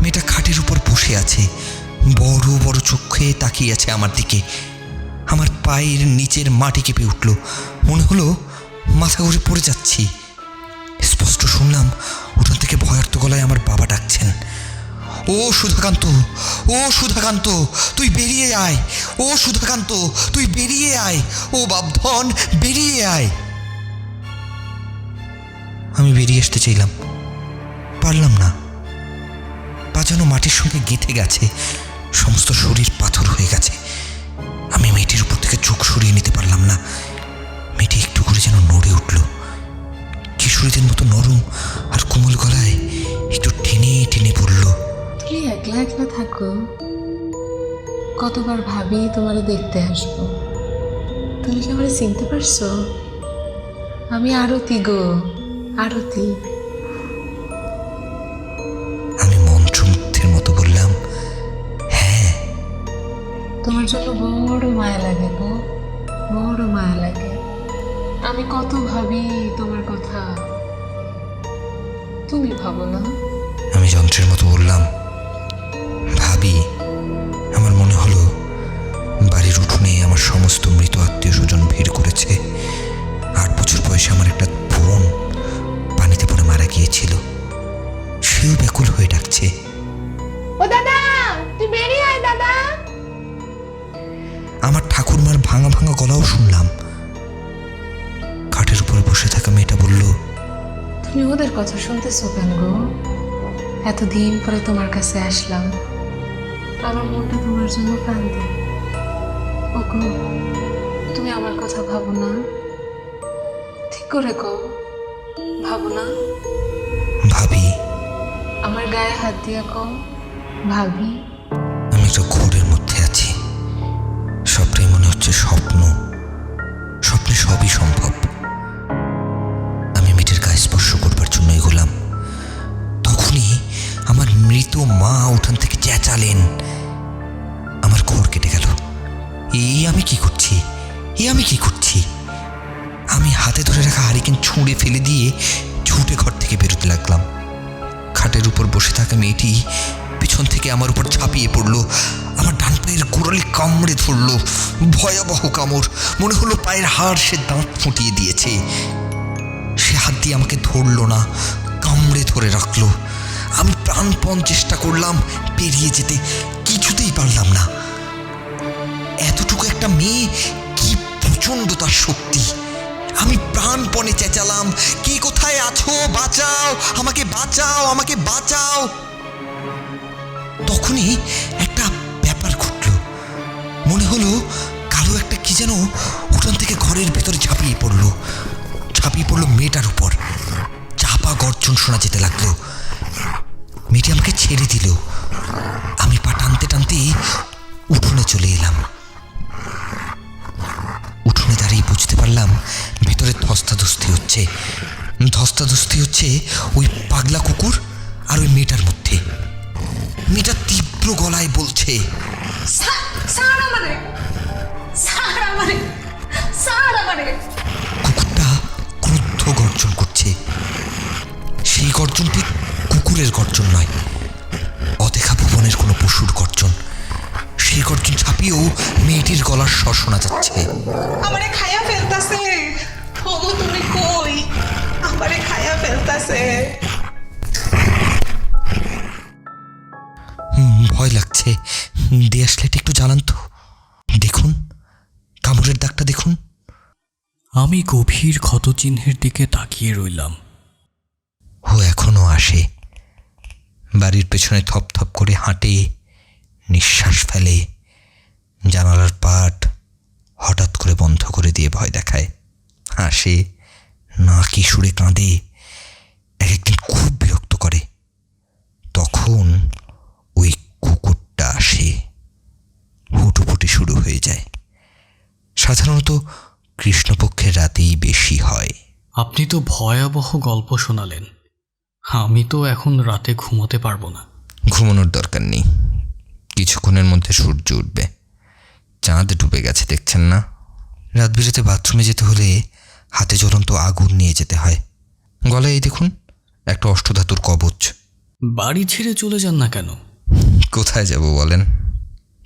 মেয়েটা খাটের উপর বসে আছে, বড় বড় চোখে তাকিয়ে আছে আমার দিকে। আমার পায়ের নিচের মাটি কেঁপে উঠল। মনে হলো মাথা ঘুরে পড়ে যাচ্ছি। স্পষ্ট শুনলাম উঠান থেকে ভয়ার্ত গলায় আমার বাবা ডাকছেন, ও সুধাকান্ত, ও সুধাকান্ত, তুই বেরিয়ে আয়। ও সুধাকান্ত, তুই বেরিয়ে আয়। ও বাপধন, বেরিয়ে আয়। আমি বেরিয়ে আসতে চাইলাম, পারলাম না। পা যেন মাটির সঙ্গে গেঁথে গেছে, সমস্ত শরীর পাথর হয়ে গেছে। আমি মেয়েটির উপর থেকে চোখ সরিয়ে নিতে পারলাম না। মেয়েটি একটু করে যেন নড়ে উঠল। কিশোরীদের মতো নরম আর কোমল গলায় একটু টেনে টেনে পড়ল, তুমি একলা একলা থাকো, কতবার ভাবি তোমারে দেখতে আসবো। তুমি কি আমারে চিনতে পারছো? আমি আরতি গো, আরতি। আমি মন্ত্রমুগ্ধের মতো বললাম, হ্যাঁ। তোমার জন্য বড় মায়া লাগে গো, বড় মায়া লাগে। আমি কত ভাবি তোমার কথা, তুমি ভাবো না? আমি যন্ত্রের মতো বললাম, ভাবি। আমার মনে হলো বাড়ির উঠোনে আমার সমস্ত মৃত আত্মীয় স্বজন ভিড় করেছে। 8 বছর বয়সে আমার একটা বোন পানিতে মারা গিয়েছিল, সেও ব্যাকুল হয়ে ডাকছে। ও দাদা, তুই বেরিয়ে আয় দাদা। আমার ঠাকুরমার ভাঙা ভাঙা গলাও শুনলাম। খাটের উপরে বসে থাকা মেয়েটা বলল, তুমি ওদের কথা শুনতেছো কেন গো? এতদিন পরে তোমার কাছে আসলাম, আমার মনটা তোমার জন্য কান্দে। ও গো, তুমি আমার কথা ভাবো না? ঠিক করে কও, ভাবো না? ভাবি। আমার গায়ে হাত দিয়া কও, ভাবি। আমি একটা ঘোরের মধ্যে আছি, সবটাই মনে হচ্ছে স্বপ্ন। স্বপ্নে সবই সম্ভব। আমি মেয়েটির গায়ে স্পর্শ করবার জন্য এগোলাম, তখনই আমার মৃত মা উঠান থেকে চেঁচালেন। আমার ঘোর কেটে গেল। এই আমি কি করছি? আমি হাতে ধরে রাখা হারিকেন ছুঁড়ে ফেলে দিয়ে ছুটে ঘর থেকে বেরোতে লাগলাম। খাটের উপর বসে থাকা মেয়েটি পিছন থেকে আমার উপর ঝাঁপিয়ে পড়লো। আমার ডান পায়ের গোড়ালি কামড়ে ধরলো। ভয়াবহ কামড়, মনে হলো পায়ের হাড় সে দাঁত ফুটিয়ে দিয়েছে। সে হাত দিয়ে আমাকে ধরলো না, কামড়ে ধরে রাখলো। আমি প্রাণপণ চেষ্টা করলাম পেরিয়ে যেতে, কিছুতেই পারলাম না। এতটুকু একটা মেয়ে, কি প্রচণ্ড তার শক্তি! আমি প্রাণপণে চেঁচালাম, কে কোথায় আছো? বাঁচাও আমাকে, বাঁচাও! তখনই একটা ব্যাপার ঘটল। মনে হলো কালো একটা কি যেন উঠান থেকে ঘরের ভেতরে ঝাঁপিয়ে পড়লো মেয়েটার উপর। চাপা গর্জন শোনা যেতে লাগলো। মেয়েটি আমাকে ছেড়ে দিল। আমি পা টানতে টানতে উঠোনে চলে এলাম। উঠোনে দাঁড়িয়ে বুঝতে পারলাম ভেতরে ধস্তাধস্তি হচ্ছে ওই পাগলা কুকুর আর ওই মেয়েটার মধ্যে। মেয়েটা তীব্র গলায় বলছে, কুকুরটা ক্রুদ্ধ গর্জন করছে। সেই গর্জনটি কুকুরের গর্জন নয়, অদেখা ভুবনের কোনো পশুর গর্জন। সেই গর্জন ছাপিয়েও মেয়েটির গলার স্বর শোনা যাচ্ছে। আমারে খায়া ফেলতাছে। ওগো তুমি কই? আমারে খায়া ফেলতাছে। ভয় লাগছে। দেশলাইটা একটু জ্বালান তো। দেখুন, কামড়ের দাগটা দেখুন। আমি গভীর ক্ষতচিহ্নের দিকে তাকিয়ে রইলাম। ও এখনো আসে, বাড়ির পেছনে থপথপ করে হাঁটে, নিঃশ্বাস ফেলে, জানালার পাট হঠাৎ করে বন্ধ করে দিয়ে ভয় দেখায়, হাসে, নাকি সুরে কাঁদে, একদিন খুব বিরক্ত করে। তখন ওই কুকুরটা আসে, হুটোপুটি শুরু হয়ে যায়। সাধারণত কৃষ্ণপক্ষের রাতেই বেশি হয়। আপনি তো ভয়াবহ গল্প শোনালেন, আমি তো এখন রাতে ঘুমোতে পারবো না। ঘুমানোর দরকার নেই, কিছুক্ষণের মধ্যে সূর্য উঠবে। চাঁদ ডুবে গেছে, দেখছেন না? রাত বিরেতে বাথরুমে যেতে হলে হাতে জ্বলন্ত আগুন নিয়ে যেতে হয়। গলায় এই দেখুন একটা অষ্টধাতুর কবচ। বাড়ি ছেড়ে চলে যান না কেন? কোথায় যাব বলেন?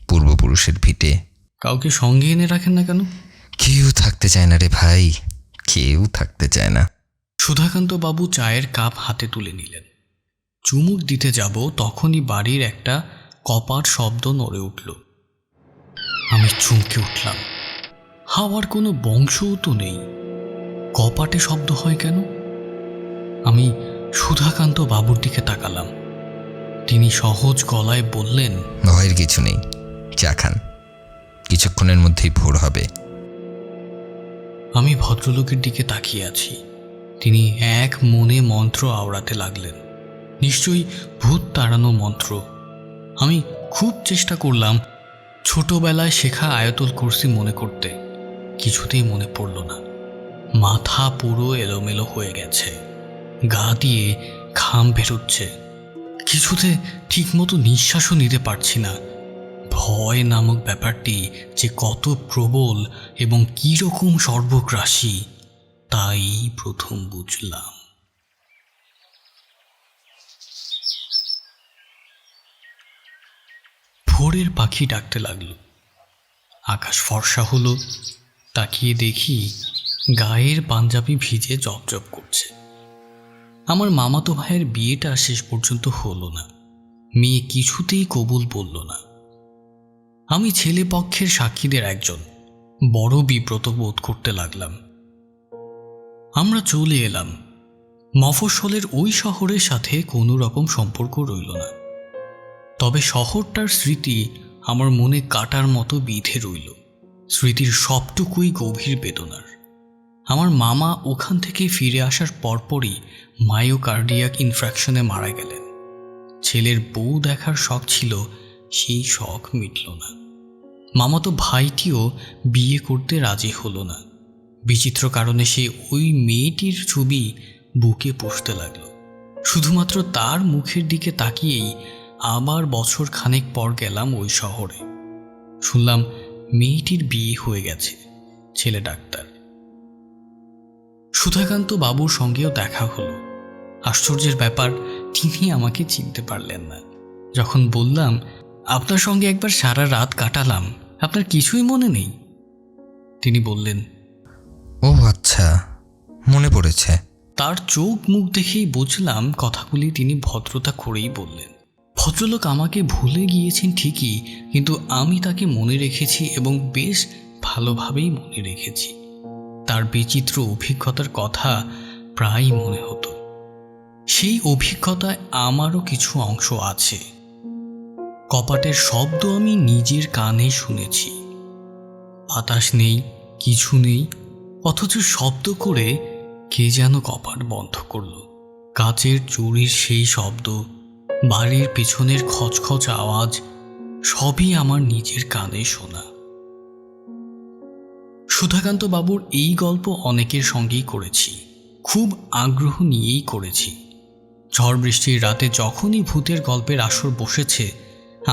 পূর্বপুরুষের ভিটে। কাউকে সঙ্গে এনে রাখেন না কেন? কেউ থাকতে চায় না রে ভাই, কেউ থাকতে চায় না। সুধাকান্ত বাবু চায়ের কাপ হাতে তুলে নিলেন। চুমুক দিতে যাব, তখনই বাড়ির একটা কপার শব্দ নড়ে উঠল। আমি চমকে উঠলাম। হাওয়ার কোনো বংশও তো নেই, কপাটে শব্দ হয় কেন? আমি সুধাকান্ত বাবুর দিকে তাকালাম। তিনি সহজ গলায় বললেন, ভয়ের কিছু নেই, চা খান, কিছুক্ষণের মধ্যেই ভোর হবে। আমি ভদ্রলোকের দিকে তাকিয়ে আছি। তিনি এক মনে মন্ত্র আওড়াতে লাগলেন, নিশ্চয়ই ভূত তাড়ানো মন্ত্র। আমি খুব চেষ্টা করলাম ছোটবেলায় শেখা আয়াতুল কুরসি মনে করতে, কিছুতেই মনে পড়ল না। মাথা পুরো এলোমেলো হয়ে গেছে, গা দিয়ে ঘাম বেরোচ্ছে, কিছুতে ঠিকমতো নিঃশ্বাসও নিতে পারছি না। ভয় নামক ব্যাপারটি যে কত প্রবল এবং কীরকম সর্বগ্রাসী, তাই প্রথম বুঝলাম। ভোরের পাখি ডাকতে লাগলো, আকাশ ফর্সা হলো। তাকিয়ে দেখি গায়ের পাঞ্জাবি ভিজে জপজপ করছে। আমার মামাতো ভাইয়ের বিয়েটা শেষ পর্যন্ত হলো না। মেয়ে কিছুতেই কবুল বলল না। আমি ছেলে পক্ষের সাক্ষীদের একজন, বড় বিব্রত বোধ করতে লাগলাম। আমরা চলে এলাম। মফস্বলের ওই শহরের সাথে কোনো রকম সম্পর্ক রইল না, তবে শহরটার স্মৃতি আমার মনে কাটার মতো বিঁধে রইল। স্মৃতির সবটুকুই গভীর বেদনার। আমার মামা ওখান থেকে ফিরে আসার পরপরই মায়োকার্ডিয়াক ইনফ্র্যাকশনে মারা গেলেন। ছেলের বউ দেখার শখ ছিল, সেই শখ মিটল না। মামাতো ভাইটিও বিয়ে করতে রাজি হলো না। বিচিত্র কারণে সে ওই মেয়েটির ছবি বুকে পুষতে লাগলো। শুধুমাত্র তার মুখের দিকে তাকিয়েই আবার বছর খানেক পর গেলাম ওই শহরে। শুনলাম মেয়েটির বিয়ে হয়ে গেছে, ছেলে ডাক্তার। সুধাকান্ত বাবুর সঙ্গেও দেখা হলো। আশ্চর্যের ব্যাপার, তিনি আমাকে চিনতে পারলেন না। যখন বললাম, আপনার সঙ্গে একবার সারা রাত কাটালাম, আপনার কিছুই মনে নেই? তিনি বললেন, ও আচ্ছা, মনে পড়েছে। তার চোখ মুখ দেখেই বুঝলাম কথাগুলি তিনি ভদ্রতা করেই বললেন। ভদ্রলোক আমাকে ভুলে গিয়েছেন ঠিকই, কিন্তু আমি তাকে মনে রেখেছি এবং বেশ ভালোভাবেই মনে রেখেছি। তার বিচিত্র অভিজ্ঞতার কথা প্রায়ই মনে হতো। সেই অভিজ্ঞতায় আমারও কিছু অংশ আছে। কপাটের শব্দ আমি নিজের কানে শুনেছি। বাতাস নেই, কিছু নেই, অথচ শব্দ করে কে যেন কপাট বন্ধ করল। কাচের চুরির সেই শব্দ, বাড়ির পেছনের খচখচ আওয়াজ, সবই আমার নিজের কানে শোনা। সুধাকান্ত বাবুর এই গল্প অনেকের সঙ্গেই করেছি, খুব আগ্রহ নিয়েই করেছি। ঝড় বৃষ্টির রাতে যখনই ভূতের গল্পের আসর বসেছে,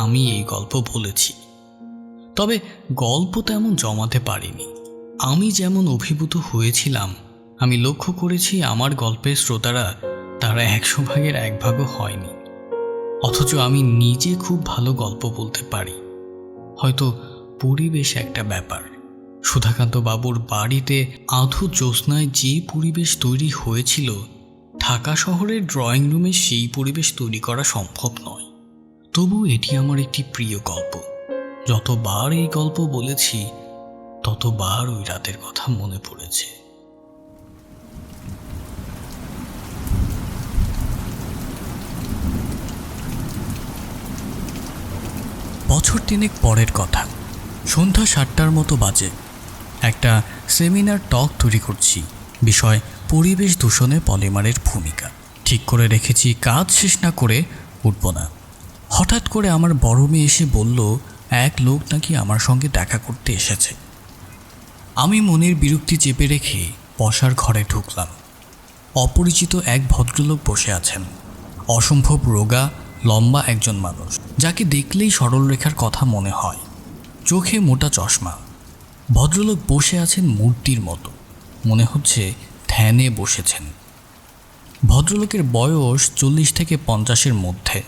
আমি এই গল্প বলেছি। তবে গল্প তেমন জমাতে পারিনি। আমি যেমন অভিভূত হয়েছিলাম, আমি লক্ষ্য করেছি আমার গল্পের শ্রোতারা তারা 100 ভাগের 1 ভাগও হয়নি। অথচ আমি নিজে খুব ভালো গল্প বলতে পারি। হয়তো পরিবেশ একটা ব্যাপার। সুধাকান্ত বাবুর বাড়িতে আধো জ্যোৎস্নায় যে পরিবেশ তৈরি হয়েছিল, ঢাকা শহরের ড্রয়িং রুমে সেই পরিবেশ তৈরি করা সম্ভব নয়। তবু এটি আমার একটি প্রিয় গল্প। যতবার এই গল্প বলেছি, ততবার ওই রাতের কথা মনে পড়েছে। বছর 3 পরের কথা, সন্ধ্যা 7টার মতো বাজে। একটা সেমিনার টক তৈরি করছি, বিষয় পরিবেশ দূষণে পলিমারের ভূমিকা। ঠিক করে রেখেছি কাজ শেষ না করে উঠব না। হঠাৎ করে আমার বড় মেয়ে এসে বলল, এক লোক নাকি আমার সঙ্গে দেখা করতে এসেছে। আমি মনের বিরক্তি চেপে রেখে বসার ঘরে ঢুকলাম। অপরিচিত এক ভদ্রলোক বসে আছেন। অসম্ভব রোগা, লম্বা একজন মানুষ, যাকে দেখলেই সরলরেখার কথা মনে হয়। চোখে মোটা চশমা। ভদ্রলোক বসে আছেন মূর্তির মতো, মনে হচ্ছে ধ্যানে বসেছেন। ভদ্রলোকের বয়স 40 থেকে 50-এর মধ্যে।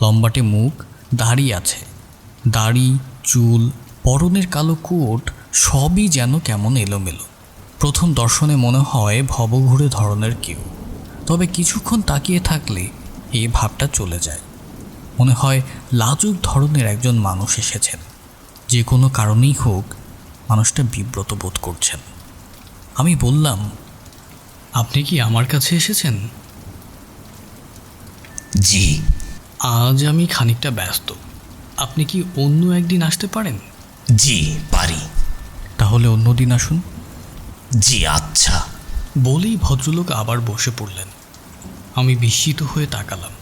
লম্বাটে মুখ, দাড়ি আছে। দাড়ি, চুল, পরনের কালো কোট সবই যেন কেমন এলোমেলো। প্রথম দর্শনে মনে হয় ভবঘুরে ধরনের কেউ, তবে কিছুক্ষণ তাকিয়ে থাকলে এই ভাবটা চলে যায়। মনে হয় লাজুক ধরনের একজন মানুষ এসেছেন। যে কোনো কারণেই হোক, মানুষটা বিব্রত বোধ করছেন। আমি বললাম, আপনি কি আমার কাছে এসেছেন? জি। আজ আমি খানিকটা ব্যস্ত, আপনি কি অন্য একদিন আসতে পারেন? জি পারি। তাহলে অন্য দিন আসুন। জি আচ্ছা। বলেই ভদ্রলোক আবার বসে পড়লেন। আমি বিস্মিত হয়ে তাকালাম।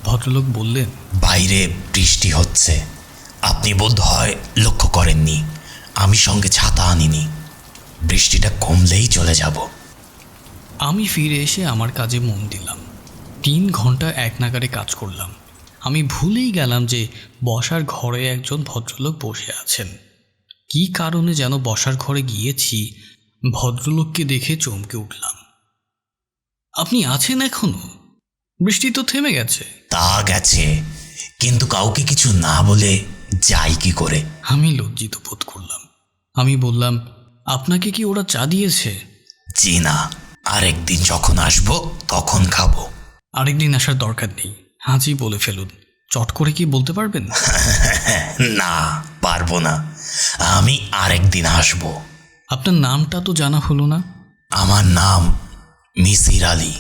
ভদ্রলোক বললেন, বাইরে বৃষ্টি হচ্ছে, আপনি বোধ হয় লক্ষ্য করেননি। আমি সঙ্গে ছাতা আনিনি, বৃষ্টিটা কমলেই চলে যাব। আমি ফিরে এসে আমার কাজে মন দিলাম। 3 ঘন্টা এক নাগাড়ে কাজ করলাম। আমি ভুলেই গেলাম যে বসার ঘরে একজন ভদ্রলোক বসে আছেন। কী কারণে যেন বসার ঘরে গিয়েছি, ভদ্রলোককে দেখে চমকে উঠলাম। আপনি আছেন এখনো? বৃষ্টি তো থেমে গেছে। তা গেছে, কিন্তু কাউকে কিছু না বলে যাই কি করে? আমি লজ্জিত বোধ করলাম। আমি বললাম, আপনাকে কি ওরা চা দিয়েছে? জি না, আরেকদিন যখন আসবো তখন খাবো। আরেকদিন আসার দরকার নেই, আজই বলে ফেলুন। চট করে কি বলতে পারবেন? না, পারবো না। আমি আরেকদিন আসবো। আপনার নামটা তো জানা হলো না। আমার নাম মিসির আলী।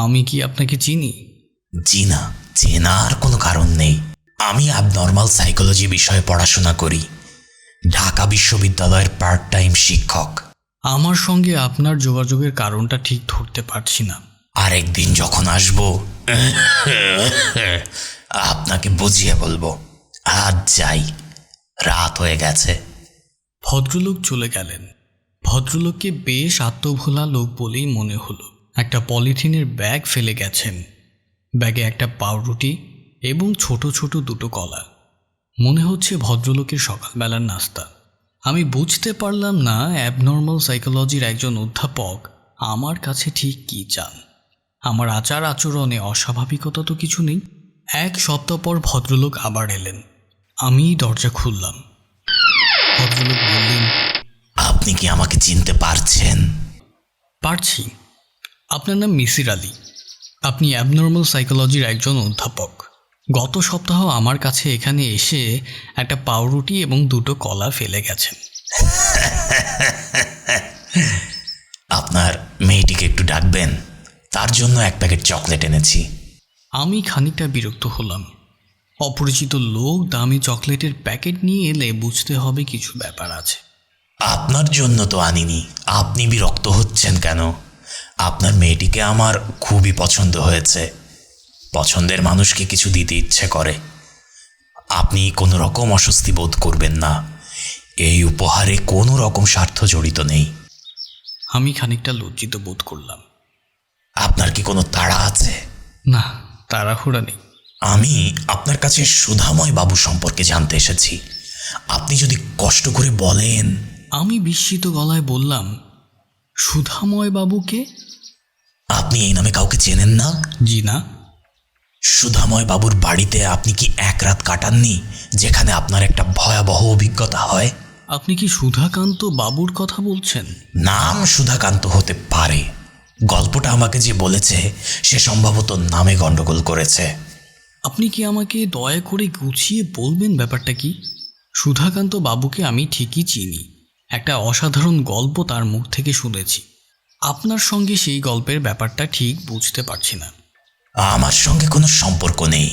আমি কি আপনাকে চিনি? জি না, চেনার কোনো কারণ নেই। আমি অ্যাবনর্মাল সাইকোলজি বিষয়ে পড়াশোনা করি, ঢাকা বিশ্ববিদ্যালয়ের পার্ট টাইম শিক্ষক। আমার সঙ্গে আপনার যোগাযোগের কারণটা ঠিক ধরতে পারছি না। আরেকদিন যখন আসবো আপনাকে বুঝিয়ে বলবো। আজ যাই, রাত হয়ে গেছে। ভদ্রলোক চলে গেলেন। ভদ্রলোককে বেশ আত্মভোলা লোক বলেই মনে হলো। একটা পলিথিনের ব্যাগ ফেলে গেছেন। ব্যাগে একটা পাউরুটি এবং ছোট ছোট দুটো কলা। মনে হচ্ছে ভদ্রলোকের সকালবেলার নাস্তা। আমি বুঝতে পারলাম না অ্যাবনর্মাল সাইকোলজির একজন অধ্যাপক আমার কাছে ঠিক কী চান। আমার আচার আচরণে অস্বাভাবিকতা তো কিছু নেই। 1 সপ্তাহ পর ভদ্রলোক আবার এলেন। আমি দরজা খুললাম। ভদ্রলোক বললেন, আপনি কি আমাকে চিনতে পারছেন? পারছি। আপনার নাম মিসির আলী। আপনি অ্যাবনর্মাল সাইকোলজির একজন অধ্যাপক। গত সপ্তাহ আমার কাছে এখানে এসে একটা পাউরুটি এবং দুটো কলা ফেলে গেছেন। আপনার মেয়েটিকে একটু ডাকবেন, তার জন্য 1 প্যাকেট চকলেট এনেছি। আমি খানিকটা বিরক্ত হলাম। অপরিচিত লোক দামি চকলেটের প্যাকেট নিয়ে এলে বুঝতে হবে কিছু ব্যাপার আছে। আপনার জন্য তো আনিনি, আপনি বিরক্ত হচ্ছেন কেন? আপনার মেয়েটিকে আমার খুবই পছন্দ হয়েছে। পছন্দের মানুষকে কিছু দিতে ইচ্ছে করে। আপনি কোনো রকম অস্বস্তি বোধ করবেন না। এই উপহারে কোনো রকম স্বার্থ জড়িত নেই। আমি খানিকটা লজ্জিত বোধ করলাম। আপনার কি কোনো তাড়া আছে? না, তাড়াহুড়া নেই। আমি আপনার কাছে সুধাময় বাবু সম্পর্কে জানতে এসেছি। আপনি যদি কষ্ট করে বলেন। আমি বিস্মিত গলায় বললাম, সুধাময় বাবুকে? আপনি এই নামে কাউকে চেনেন না? জি না। সুধাময় বাবুর বাড়িতে আপনি কি 1 রাত কাটাননি, যেখানে আপনার একটা ভয়াবহ অভিজ্ঞতা হয়? আপনি কি সুধাকান্ত বাবুর কথা বলছেন? নাম সুধাকান্ত হতে পারে, গল্পটা আমাকে যে বলেছে সে সম্ভবত নামে গন্ডগোল করেছে। আপনি কি আমাকে দয়া করে গুছিয়ে বলবেন ব্যাপারটা কি? সুধাকান্ত বাবুকে আমি ঠিকই চিনি। একটা অসাধারণ গল্প তার মুখ থেকে শুনেছি। আপনার সঙ্গে সেই গল্পের ব্যাপারটা ঠিক বুঝতে পারছি না। আমার সঙ্গে কোনো সম্পর্ক নেই,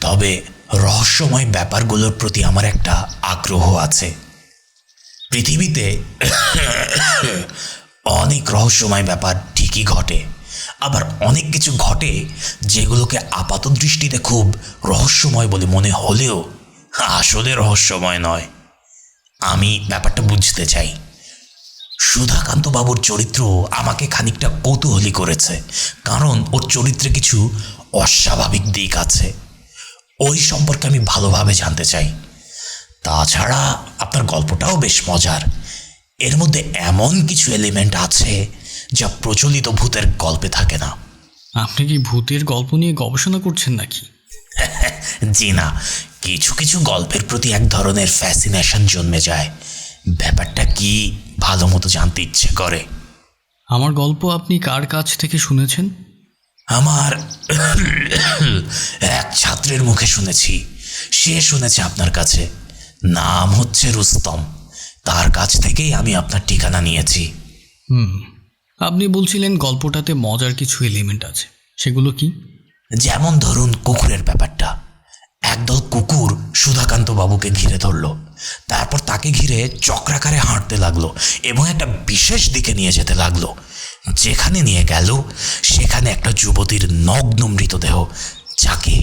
তবে রহস্যময় ব্যাপারগুলোর প্রতি আমার একটা আগ্রহ আছে। পৃথিবীতে অনেক রহস্যময় ব্যাপার ঠিকই ঘটে, আবার অনেক কিছু ঘটে যেগুলোকে আপাত দৃষ্টিতে খুব রহস্যময় বলে মনে হলেও আসলে রহস্যময় নয়। আমি ব্যাপারটা বুঝতে চাই। সুধাকান্ত বাবুর চরিত্র আমাকে খানিকটা কৌতূহলী করেছে, কারণ ওর চরিত্রে কিছু অস্বাভাবিক দিক আছে। ওই সম্পর্কে আমি ভালোভাবে জানতে চাই। তাছাড়া আপনার গল্পটাও বেশ মজার। এর মধ্যে এমন কিছু এলিমেন্ট আছে যা প্রচলিত ভূতের গল্পে থাকে না। আপনি কি ভূতের গল্প নিয়ে গবেষণা করছেন নাকি? জি না, কিছু কিছু গল্পের প্রতি এক ধরনের ফ্যাসিনেশন জন্মে যায়। ব্যাপারটা কি ভালো মতো জানতে ইচ্ছে করে। আমার গল্প আপনি কার কাছ থেকে শুনেছেন? আমার এক ছাত্রের মুখে শুনেছি। সে শুনেছে আপনার কাছে। নাম হচ্ছে রুস্তম। তার কাছ থেকেই আমি আপনার ঠিকানা নিয়েছি। আপনি বলছিলেন গল্পটাতে মজার কিছু এলিমেন্ট আছে, সেগুলো কি? যেমন ধরুন কুকুরের ব্যাপারটা। একদল কুকুর সুধাকান্ত বাবুকে ঘিরে ধরলো, তারপর তাকে ঘিরে চক্রাকারে হাঁটতে লাগলো এবং একটা বিশেষ দিকে নিয়ে যেতে লাগলো। যেখানে নিয়ে গেল সেখানে একটা যুবতীর নগ্ন মৃতদেহ, যাকে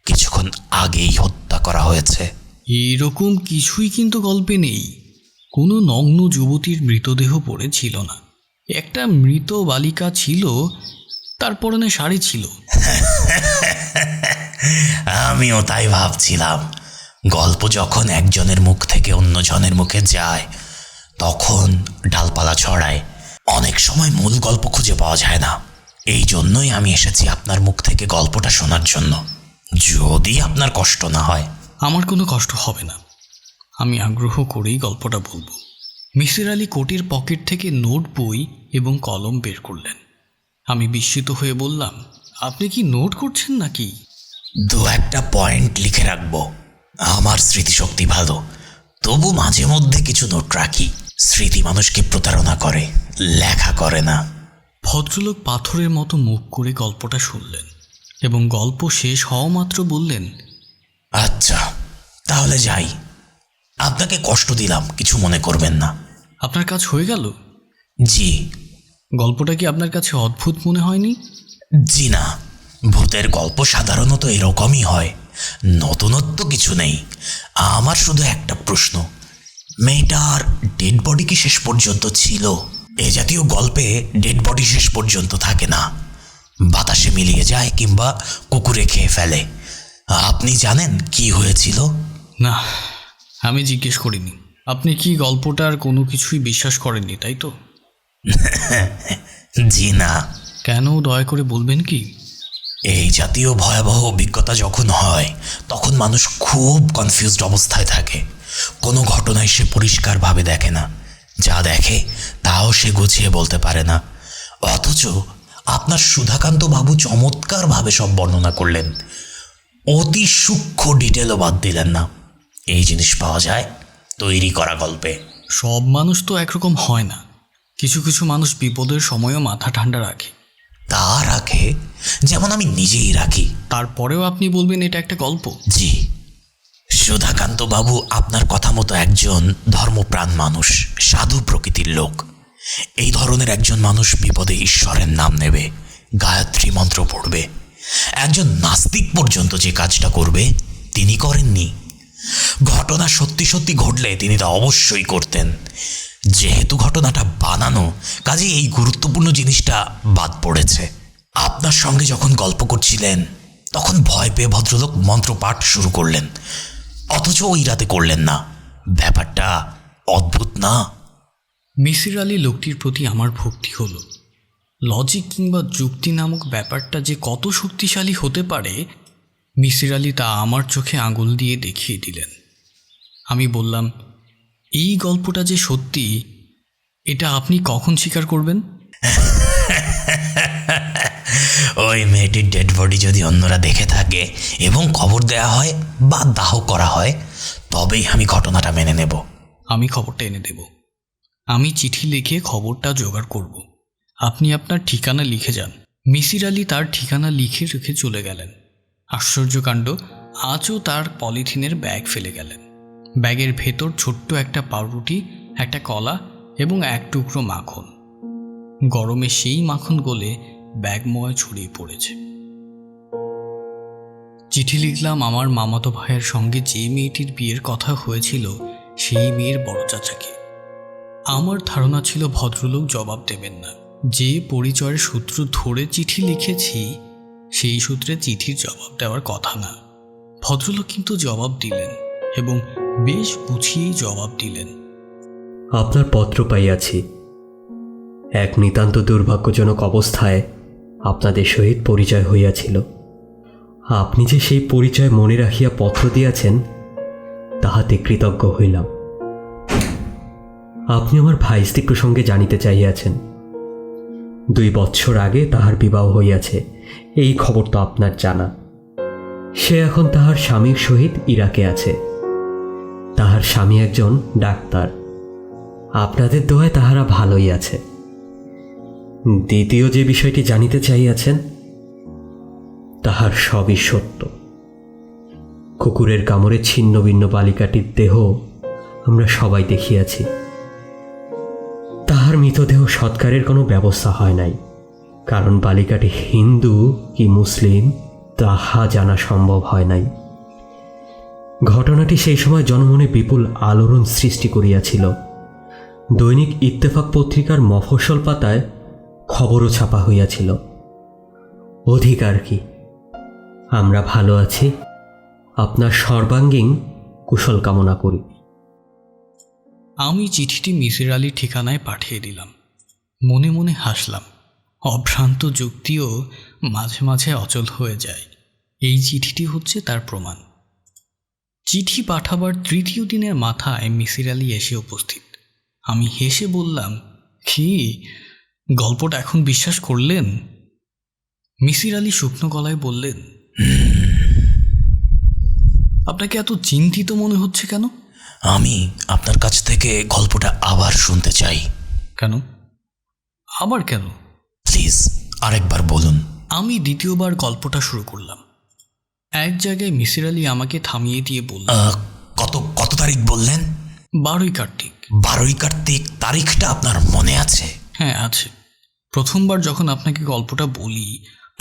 কিছুক্ষণ আগেই হত্যা করা হয়েছে। এরকম কিছুই কিন্তু গল্পে নেই। কোনো নগ্ন যুবতীর মৃতদেহ পড়ে ছিল না। একটা মৃত বালিকা ছিল, তার পরনে শাড়ি ছিল। আমিও তাই ভাবছিলাম। গল্প যখন একজনের মুখ থেকে অন্যজনের মুখে যায় তখন ডালপালা ছড়ায়। অনেক সময় মূল গল্প খুঁজে পাওয়া যায় না। এই জন্যই আমি এসেছি আপনার মুখ থেকে গল্পটা শোনার জন্য, যদি আপনার কষ্ট না হয়। আমার কোনো কষ্ট হবে না। আমি আগ্রহ করেই গল্পটা বলবো। মিসির আলী কোটের পকেট থেকে নোট বই এবং কলম বের করলেন। আমি বিস্মিত হয়ে বললাম, আপনি কি নোট করছেন নাকি? দু একটা পয়েন্ট লিখে রাখবো। আমার স্মৃতিশক্তি ভালো, তবু মাঝে মধ্যে কিছু নোট রাখি। স্মৃতি মানুষকে প্রতারণা করে, লেখা করে না। ভদ্রলোক পাথরের মতো মুখ করে গল্পটা শুনলেন এবং গল্প শেষ হওয়া মাত্র বললেন, আচ্ছা, তাহলে যাই। আপনাকে কষ্ট দিলাম, কিছু মনে করবেন না। আপনার কাজ হয়ে গেল? জি। গল্পটা কি আপনার কাছে অদ্ভুত মনে হয়নি? জি না, ভূতের গল্প সাধারণত এরকমই হয়, নতুনত্ব কিছু নেই। আমার শুধু একটা প্রশ্ন, মেয়েটার ডেড বডি কি শেষ পর্যন্ত ছিল? এ জাতীয় গল্পে ডেড বডি শেষ পর্যন্ত থাকে না, বাতাসে মিলিয়ে যায় কিংবা কুকুরে খেয়ে ফেলে। আপনি জানেন কি হয়েছিল? না, আমি জিজ্ঞেস করিনি। আপনি কি গল্পটার কোনো কিছুই বিশ্বাস করেননি, তাই তো? জি না। কেন, দয়া করে বলবেন কি? এই জাতীয় ভয়াবহ অভিজ্ঞতা যখন হয় তখন মানুষ খুব কনফিউজড অবস্থায় থাকে। কোনো ঘটনায় সে পরিষ্কারভাবে দেখে না, যা দেখে তাও সে গুছিয়ে বলতে পারে না। অথচ আপনার সুধাকান্ত বাবু চমৎকারভাবে সব বর্ণনা করলেন, অতি সূক্ষ্ম ডিটেলও বাদ দিলেন না। এই জিনিস পাওয়া যায় তৈরি করা গল্পে। সব মানুষ তো একরকম হয় না। কিছু কিছু মানুষ বিপদের সময়ও মাথা ঠান্ডা রাখে। তা রাখে, যেমন আমি নিজেই রাখি। তারপরেও আপনি বলবেন এটা একটা গল্প? জি, সুধাকান্ত বাবু আপনার কথা মতো একজন ধর্মপ্রাণ মানুষ, সাধু প্রকৃতির লোক। এই ধরনের একজন মানুষ বিপদে ঈশ্বরের নাম নেবে, গায়ত্রী মন্ত্র পড়বে। একজন নাস্তিক পর্যন্ত যে কাজটা করবে তিনি করেননি। ঘটনা সত্যি সত্যি ঘটলে তিনি তা অবশ্যই করতেন। যেহেতু ঘটনাটা বানানো, কাজেই এই গুরুত্বপূর্ণ জিনিসটা বাদ পড়েছে। আপনার সঙ্গে যখন গল্প করছিলেন তখন ভয় পেয়ে ভদ্রলোক মন্ত্রপাঠ শুরু করলেন, অথচ ওই রাতে করলেন না। ব্যাপারটা অদ্ভুত না? মিসির আলী লোকটির প্রতি আমার ভক্তি হলো। লজিক কিংবা যুক্তি নামক ব্যাপারটা যে কত শক্তিশালী হতে পারে, মিসির আলী তা আমার চোখে আঙুল দিয়ে দেখিয়ে দিলেন। আমি বললাম, এই গল্পটা যে সত্যি, এটা আপনি কখন স্বীকার করবেন? ওই মেয়েটির ডেড বডি যদি অন্যরা দেখে থাকে এবং খবর দেয়া হয় বা দাহ করা হয়, তবেই আমি ঘটনাটা মেনে নেব। আমি খবরটা এনে দেব। আমি চিঠি লিখে খবরটা জোগাড় করব। আপনি আপনার ঠিকানা লিখে যান। মিসির আলী তার ঠিকানা লিখে রেখে চলে গেলেন। আশ্চর্যকাণ্ড, আজও তার পলিথিনের ব্যাগ ফেলে গেলেন। ব্যাগের ভেতর ছোট্ট একটা পাউরুটি, একটা কলা এবং এক টুকরো মাখন। গরমে সেই মাখন গলে ব্যাগময় ছড়িয়ে পড়েছে। চিঠি লিখলাম আমার মামাতো ভাইয়ের সঙ্গে যে মেয়েটির বিয়ের কথা হয়েছিল সেই মেয়ের বড় চাচাকে। আমার ধারণা ছিল ভদ্রলোক জবাব দেবেন না। যে পরিচয়ের সূত্র ধরে চিঠি লিখেছি সেই সূত্রে চিঠির জবাব দেওয়ার কথা না। ভদ্রলোক কিন্তু জবাব দিলেন এবং বেশ বুঝিয়েই জবাব দিলেন। আপনার পত্র পাইয়াছি। এক নিতান্ত দুর্ভাগ্যজনক অবস্থায় আপনাদের সহিত পরিচয় হইয়াছিল। আপনি যে সেই পরিচয় মনে রাখিয়া পত্র দিয়াছেন, তাহাতে কৃতজ্ঞ হইলাম। আপনি আমার ভাইস্তি প্রসঙ্গে জানিতে চাহিয়াছেন। 2 বৎসর আগে তাহার বিবাহ হইয়াছে, এই খবর তো আপনার জানা। সে এখন তাহার স্বামীর সহিত ইরাকে আছে। তাহার স্বামী একজন ডাক্তার। আপনাদের দোয়ায় তাহারা ভালোই আছে। দ্বিতীয় যে বিষয়টি জানিতে চাহিয়াছেন, তাহার সবই সত্য। কুকুরের কামড়ে ছিন্ন ভিন্ন বালিকাটির দেহ আমরা সবাই দেখিয়াছি। তাহার মৃতদেহ সৎকারের কোনো ব্যবস্থা হয় নাই, কারণ বালিকাটি হিন্দু কি মুসলিম তাহা জানা সম্ভব হয় নাই। ঘটনাটি সেই সময় জনমনে বিপুল আলোড়ন সৃষ্টি করিয়াছিল। দৈনিক ইত্তেফাক পত্রিকার মফস্বল পাতায় খবরও ছাপা হইয়াছিল। অধিকার কি, আমরা ভালো আছি। আপনার সর্বাঙ্গীন কুশল কামনা করি। আমি চিঠিটি মিসির আলীর ঠিকানায় পাঠিয়ে দিলাম। মনে মনে হাসলাম। অভ্রান্ত যুক্তিও মাঝে মাঝে অচল হয়ে যায়। এই চিঠিটি হচ্ছে তার প্রমাণ। চিঠি পাঠাবার 3য় দিনের মাথায় মিসির আলী এসে উপস্থিত। আমি হেসে বললাম, কি গল্পটা এখন বিশ্বাস করলেন? মিসির আলী শুকনো গলায় বললেন, আপনাকে এত চিন্তিত মনে হচ্ছে কেন? আমি আপনার কাছ থেকে গল্পটা আবার শুনতে চাই। কেন? আবার কেন? প্লিজ আরেকবার বলুন। আমি দ্বিতীয়বার গল্পটা শুরু করলাম। এক জায়গায় মিসির আলী আমাকে থামিয়ে দিয়ে বলল, কত কত তারিখ বললেন? 12ই কার্তিক। 12ই কার্তিক তারিখটা আপনার মনে আছে? হ্যাঁ, আছে। প্রথমবার যখন আপনাকে গল্পটা বলি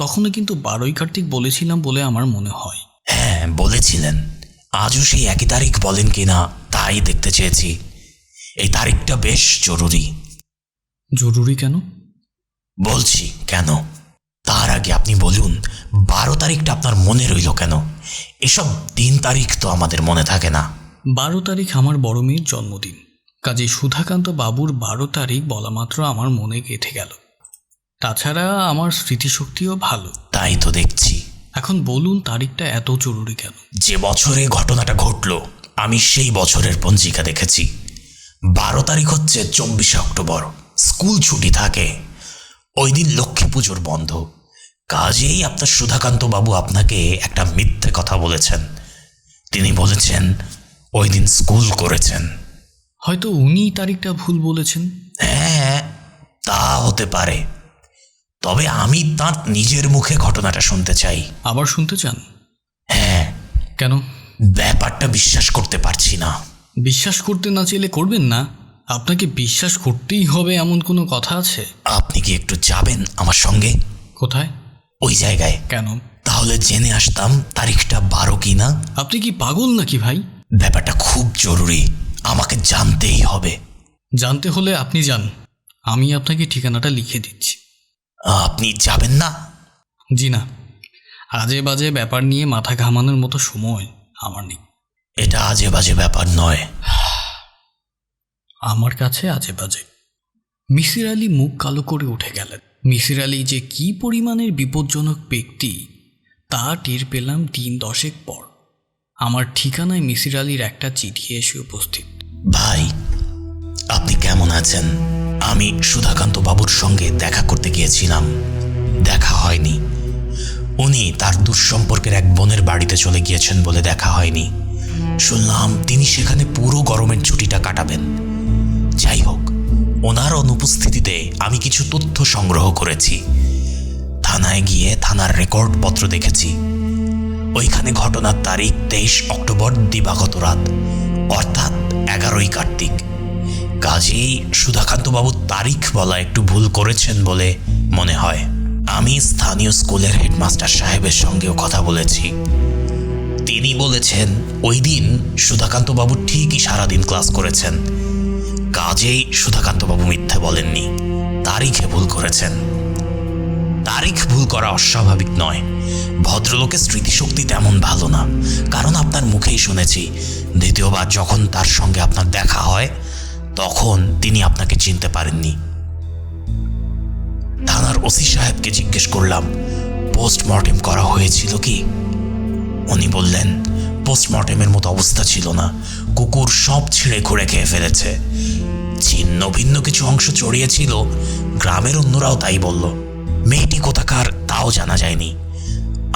তখনও কিন্তু 12ই কার্তিক বলেছিলাম বলে আমার মনে হয়। হ্যাঁ বলেছিলেন। আজও সেই একই তারিখ বলেন কিনা তাই দেখতে চেয়েছি। এই তারিখটা বেশ জরুরি। জরুরি কেন? বলছি কেন। তার আগে আপনি বলুন 12 তারিখটা আপনার মনে রইল কেন? এসব দিন তারিখ তো আমাদের মনে থাকে না। 12 তারিখ আমার বড় মেয়ের জন্মদিন, কাজে সুধাকান্ত বাবুর 12 তারিখ বলা মাত্র আমার মনে গেঁথে গেল। তাছাড়া আমার স্মৃতিশক্তিও ভালো। তাই তো দেখছি। এখন বলুন তারিখটা এত জরুরি কেন? যে বছরে ঘটনাটা ঘটল আমি সেই বছরের পঞ্জিকা দেখেছি। 12 তারিখ হচ্ছে 24শে অক্টোবর। স্কুল ছুটি থাকে। ওই দিন লক্ষ্মী পুজোর বন্ধ। কাজেই আপনার সুধাকান্ত বাবু আপনাকে একটা মিথ্যে কথা বলেছেন। তিনি বলেছেন ওই দিন স্কুল করেছেন। হয়তো উনি তারিখটা ভুল বলেছেন। হ্যাঁ তা হতে পারে, তবে আমি তাঁর নিজের মুখে ঘটনাটা শুনতে চাই। আবার শুনতে চান? হ্যাঁ। কেন? ব্যাপারটা বিশ্বাস করতে পারছি না। বিশ্বাস করতে না চাইলে করবেন না। আপনাকে বিশ্বাস করতেই হবে এমন কোনো কথা আছে? আপনি কি একটু যাবেন আমার সঙ্গে? কোথায়? ওই জায়গায়। কেন? তাহলে জেনে আসতাম তারিখটা 12 কি না। আপনি কি পাগল নাকি ভাই? ব্যাপারটা খুব জরুরি, আমাকে জানতেই হবে। জানতে হলে আপনি যান, আমি আপনাকে ঠিকানাটা লিখে দিচ্ছি। আপনি যাবেন না? জি না, আজে বাজে ব্যাপার নিয়ে মাথা ঘামানোর মতো সময় আমার নেই। এটা আজে বাজে ব্যাপার নয়। আমার কাছে আজে বাজে। মিসির আলী মুখ কালো করে উঠে গেলেন। মিসির আলী যে কি পরিমাণের বিপজ্জনক ব্যক্তি তা টের পেলাম 10 পর। আমার ঠিকানায় মিসির আলীর একটা চিঠি এসে উপস্থিত। ভাই আপনি কেমন আছেন? আমি সুধাকান্ত বাবুর সঙ্গে দেখা করতে গিয়েছিলাম, দেখা হয়নি। উনি তার দুঃসম্পর্কের এক বোনের বাড়িতে চলে গিয়েছেন বলে দেখা হয়নি। শুনলাম তিনি সেখানে পুরো গরমের ছুটিটা কাটাবেন। যাই হোক, ওনার অনুপস্থিতিতে আমি কিছু তথ্য সংগ্রহ করেছি। থানায় গিয়ে থানার রেকর্ডপত্র দেখেছি। ওইখানে ঘটনার তারিখ 23 অক্টোবর দিবাগত রাত, অর্থাৎ 11ই কার্তিক। কাজেই সুধাকান্তবাবু তারিখ বলা একটু ভুল করেছেন বলে মনে হয়। আমি স্থানীয় স্কুলের হেডমাস্টার সাহেবের সঙ্গেও কথা বলেছি। তিনি বলেছেন ওই দিন সুধাকান্তবাবু ঠিকই সারাদিন ক্লাস করেছেন। কাজেই সুধাকান্তবাবু মিথ্যে বলেননি, তারিখে ভুল করেছেন। তারিখ ভুল করা অস্বাভাবিক নয়। ভদ্রলোকের স্মৃতিশক্তি তেমন ভালো না, কারণ আপনার মুখেই শুনেছি দ্বিতীয়বার যখন তার সঙ্গে আপনার দেখা হয় তখন তিনি আপনাকে চিনতে পারেননি। থানার ওসি সাহেবকে জিজ্ঞেস করলাম পোস্টমর্টেম করা হয়েছিল কি। উনি বললেন পোস্টমর্টেমের মতো অবস্থা ছিল না, কুকুর সব ছিঁড়ে খুঁড়ে খেয়ে ফেলেছে। ছিন্ন ভিন্ন কিছু অংশ ছড়িয়েছিল, গ্রামের অন্যরাও তাই বলল। মেয়েটি কোথাকার তাও জানা যায়নি।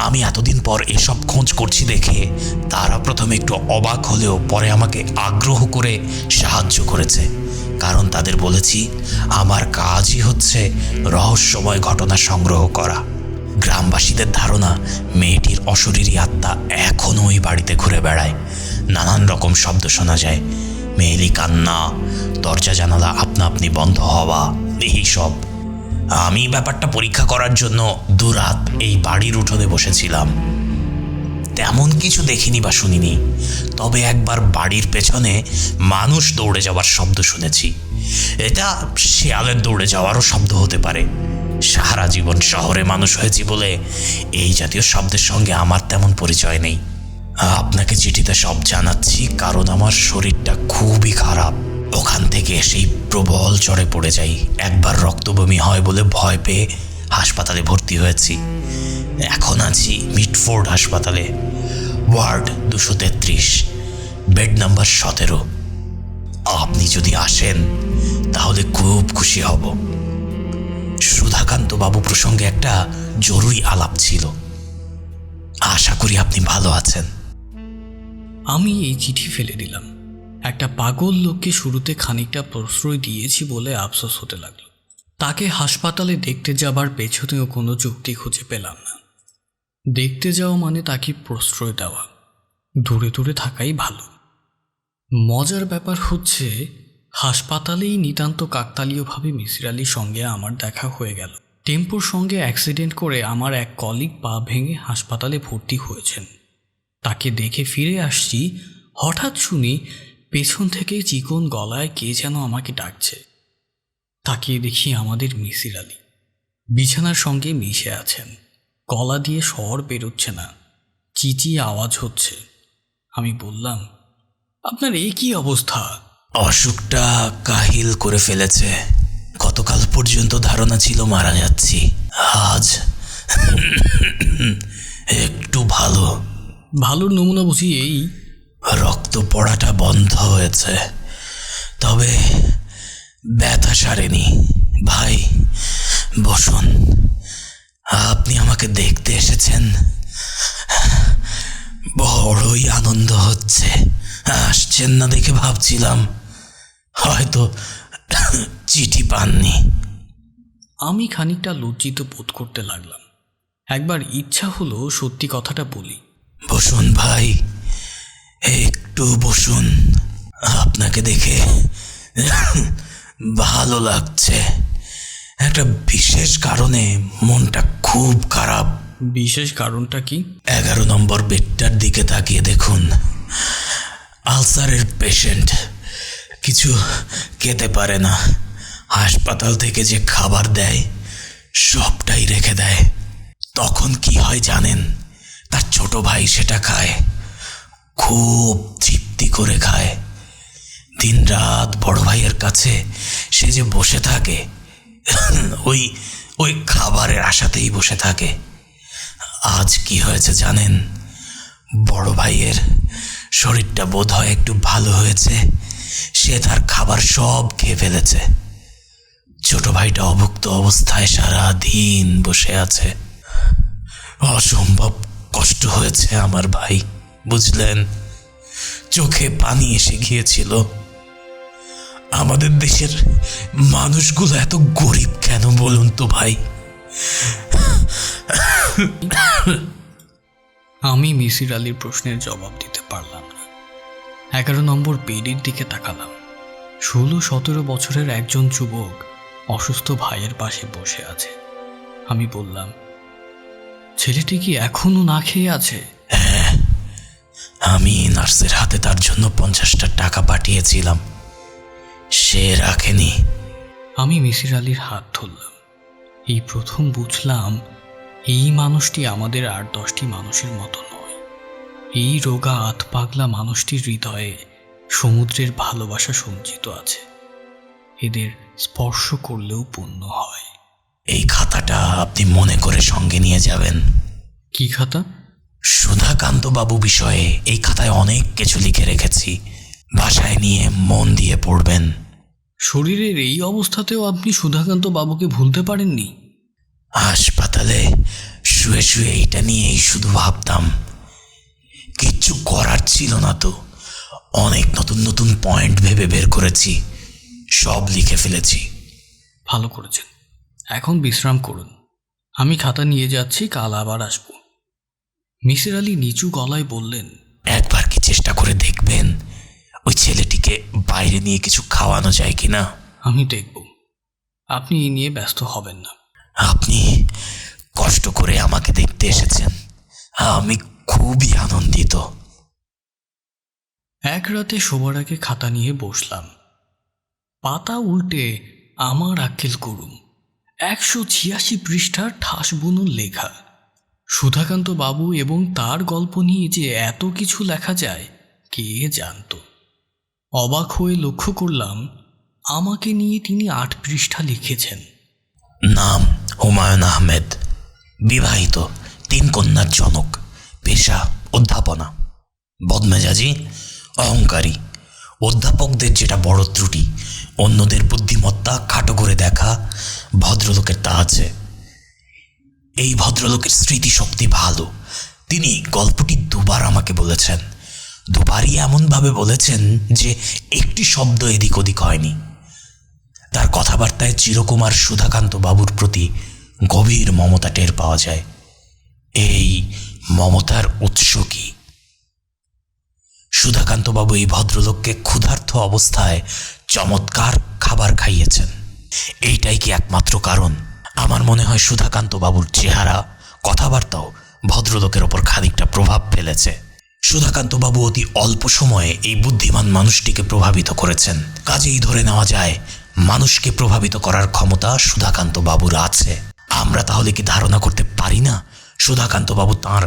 আমি এতদিন পর এসব খোঁজ করছি দেখে তারা প্রথমে একটু অবাক হলেও পরে আমাকে আগ্রহ করে সাহায্য করেছে, কারণ তাদের বলেছি আমার কাজই হচ্ছে রহস্যময় ঘটনা সংগ্রহ করা। গ্রামবাসীদের ধারণা মেয়েটির অশরীরী আত্মা এখনও ওই বাড়িতে ঘুরে বেড়ায়। নানান রকম শব্দ শোনা যায়, মেয়েলি কান্না, দরজা জানালা আপনা আপনি বন্ধ হওয়া, এই সব। আমি ব্যাপারটা পরীক্ষা করার জন্য দুরাত এই বাড়ির উঠোনে বসেছিলাম। তেমন কিছু দেখিনি বা শুনিনি, তবে একবার বাড়ির পেছনে মানুষ দৌড়ে যাওয়ার শব্দ শুনেছি। এটা শেয়ালের দৌড়ে যাওয়ারও শব্দ হতে পারে। সারা জীবন শহরে মানুষ হয়েছি বলে এই জাতীয় শব্দের সঙ্গে আমার তেমন পরিচয় নেই। আপনাকে চিঠিতে সব জানাচ্ছি, কারণ আমার শরীরটা খুবই খারাপ। ওখান থেকে এসেই প্রবল জ্বরে পড়ে যাই। একবার রক্তবমি হয় বলে ভয় পেয়ে হাসপাতালে ভর্তি হয়েছি। এখন আছি মিটফোর্ড হাসপাতালে, ওয়ার্ড 233, বেড নাম্বার 17। আপনি যদি আসেন তাহলে খুব খুশি হব। সুধাকান্ত সুধাকান্ত বাবু প্রসঙ্গে একটা জরুরি আলাপ ছিল। আশা করি আপনি ভালো আছেন। আমি এই চিঠি ফেলে দিলাম। একটা পাগল লোককে শুরুতে খানিকটা প্রশ্রয় দিয়েছি বলে আফসোস হতে লাগলো। তাকে হাসপাতালে দেখতে যাবার পেছনেও কোনো যুক্তি খুঁজে পেলাম না। দেখতে যাওয়া মানে তাকে প্রশ্রয় দেওয়া, দূরে দূরে থাকাই ভালো। মজার ব্যাপার হচ্ছে, হাসপাতালেই নিতান্ত কাকতালীয়ভাবে মিসির আলির সঙ্গে আমার দেখা হয়ে গেল। টেম্পোর সঙ্গে অ্যাক্সিডেন্ট করে আমার এক কলিগ পা ভেঙে হাসপাতালে ভর্তি হয়েছেন। তাকে দেখে ফিরে আসছি, হঠাৎ শুনি পেছন থেকে চিকন গলায় কে যেন আমাকে ডাকছে। তাকিয়ে দেখি আমাদের মিসির আলি বিছানার সঙ্গে মিশে আছেন। গলা দিয়ে স্বর বেরোচ্ছে না, চিচিয়ে আওয়াজ হচ্ছে। আমি বললাম, আপনার এই কি অবস্থা? অসুখটা কাহিল করে ফেলেছে। গতকাল পর্যন্ত ধারণা ছিল মারা যাচ্ছি, আজ একটু ভালো। ভালোর নমুনা বুঝি এই? রক্ত পড়াটা বন্ধ হয়েছে, তবে ব্যথা সারেনি। ভাই বসুন, আপনি আমাকে দেখতে এসেছেন, বড়ই আনন্দ হচ্ছে। আসছেন না দেখে ভাবছিলাম হয়তো চিঠি পাননি। আমি খানিকটা লজ্জিত বোধ করতে লাগলাম। একবার ইচ্ছা হলো সত্যি কথাটা বলি। বসুন ভাই, একটু বসুন, আপনাকে দেখে ভালো লাগছে। একটা বিশেষ কারণে মনটা খুব খারাপ। বিশেষ কারণটা কি? 11 নম্বর বেডটার দিকে তাকিয়ে দেখুন। আলসারের পেশেন্ট, কিছু খেতে পারে না। হাসপাতাল থেকে যে খাবার দেয় সবটাই রেখে দেয়। তখন কি হয় জানেন? তার ছোট ভাই সেটা খায়, খুব তৃপ্তি করে খায়। দিনরাত বড় ভাইয়ের কাছে সে যে বসে থাকে, ওই ওই খাবারের আশাতেই বসে থাকে। আজ কি হয়েছে জানেন? বড় ভাইয়ের শরীরটা বোধ হয় একটু ভালো হয়েছে, সে তার খাবার সব খেয়ে ফেলেছে। ছোট ভাইটা অভুক্ত অবস্থায় সারা দিন বসে আছে। অসম্ভব কষ্ট হয়েছে আমার ভাই, বুঝলেন? চোখে পানি এসে গিয়েছিল। আমাদের দেশের মানুষগুলো এত গরিব কেন বলুন তো ভাই? আমি মিসির আলির প্রশ্নের জবাব দিতে পারলাম না। 11 নম্বর বেডের দিকে তাকালাম। 16-17 বছরের একজন যুবক অসুস্থ ভাইয়ের পাশে বসে আছে। আমি বললাম, ছেলেটি কি এখনো না খেয়ে আছে? হ্যাঁ, আমি নার্সের হাতে তার জন্য 50টা টাকা পাঠিয়েছিলাম, সে রাখেনি। আমি মিসির আলির হাত ধরলাম। এই প্রথম বুঝলাম এই মানুষটি আমাদের 8-10টি মানুষের মতো নয়। এই রোগা আধপাগলা মানুষটির হৃদয়ে সমুদ্রের ভালোবাসা সঞ্চিত আছে। এদের স্পর্শ করলেও পুণ্য হয়। এই খাতাটা আপনি মনে করে সঙ্গে নিয়ে যাবেন। কি খাতা? সুধাকান্ত বাবু বিষয়ে এই খাতায় অনেক কিছু লিখে রেখেছি, বাসায় নিয়ে মন দিয়ে পড়বেন। শরীরের এই অবস্থাতেও আপনি সুধাকান্ত বাবুকে ভুলতে পারেননি? হাসপাতালে শুয়ে শুয়ে এইটা নিয়েই শুধু ভাবতাম। কিচ্ছু করার ছিল না তো। অনেক নতুন নতুন পয়েন্ট ভেবে বের করেছি, সব লিখে ফেলেছি। ভালো করেছেন। এখন বিশ্রাম করুন, আমি খাতা নিয়ে যাচ্ছি, কাল আবার আসব। মিসির আলি নিচু গলায় বললেন, একবার কি চেষ্টা করে দেখবেন ওই ছেলেটিকে বাইরে নিয়ে কিছু খাওয়ানো যায় কিনা? আমি দেখব, আপনি এই নিয়ে ব্যস্ত হবেন না। আপনি কষ্ট করে আমাকে দেখতে এসেছেন, আমি খুবই আনন্দিত। এক রাতে শোবার আগে খাতা নিয়ে বসলাম। পাতা উল্টে আমার আক্কেল করুন 186 পৃষ্ঠার ঠাস বুনুন লেখা। সুধাকান্ত বাবু এবং তার গল্প নিয়ে যে এত কিছু লেখা যায় কে জানত। অবাক হয়ে লক্ষ্য করলাম আমাকে নিয়ে তিনি 8 পৃষ্ঠা লিখেছেন। নাম হুমায়ুন আহমেদ, বিবাহিত, 3 কন্যার জনক, পেশা অধ্যাপনা, বদমেজাজি, অহংকারী। অধ্যাপকদের যেটা বড় ত্রুটি, অন্যদের বুদ্ধিমত্তা খাটো করে দেখা, ভদ্রলোকের তা আছে। এই ভদ্রলোকের স্মৃতিশক্তি ভালো। তিনি গল্পটি দুবার আমাকে বলেছেন, দুবারই এমনভাবে বলেছেন যে একটি শব্দ এদিক ওদিক হয়নি। তার কথাবার্তায় চিরকুমার সুধাকান্ত বাবুর প্রতি গভীর মমতা টের পাওয়া যায়। এই মমতার উৎস কি? সুধাকান্ত বাবু এই ভদ্রলোককে ক্ষুধার্ত অবস্থায় চমৎকার খাবার খাইয়েছেন। এইটাই কি একমাত্র কারণ? আমার মনে হয় সুধাকান্ত বাবুর চেহারা, কথাবার্তাও ভদ্রলোকের ওপর খানিকটা প্রভাব ফেলেছে। সুধাকান্ত বাবু অতি অল্প সময়ে এই বুদ্ধিমান মানুষটিকে প্রভাবিত করেছেন। কাজেই ধরে নেওয়া যায় মানুষকে প্রভাবিত করার ক্ষমতা সুধাকান্ত বাবুর আছে। আমরা তাহলে কি ধারণা করতে পারি না সুধাকান্ত বাবু তাঁর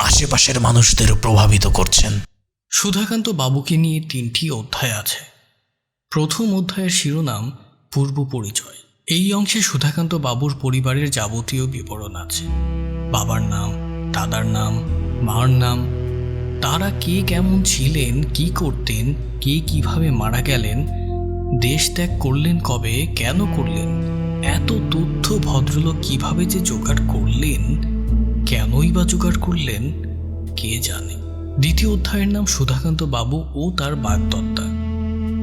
আশেপাশের মানুষদেরও প্রভাবিত করছেন? সুধাকান্ত বাবুকে নিয়ে 3টি অধ্যায় আছে। প্রথম অধ্যায়ের শিরোনাম পূর্ব পরিচয়। এই অংশে সুধাকান্ত বাবুর পরিবারের যাবতীয় বিবরণ আছে। বাবার নাম, দাদার নাম, মার নাম, তারা কে কেমন ছিলেন, কি করতেন, কে কিভাবে মারা গেলেন, দেশ ত্যাগ করলেন কবে, কেন করলেন, এত তথ্য ভদ্রলোক কিভাবে যে জোগাড় করলেন, কেনই বা জোগাড় করলেন কে জানে। দ্বিতীয় অধ্যায়ের নাম সুধাকান্ত বাবু ও তার বাগদত্তা।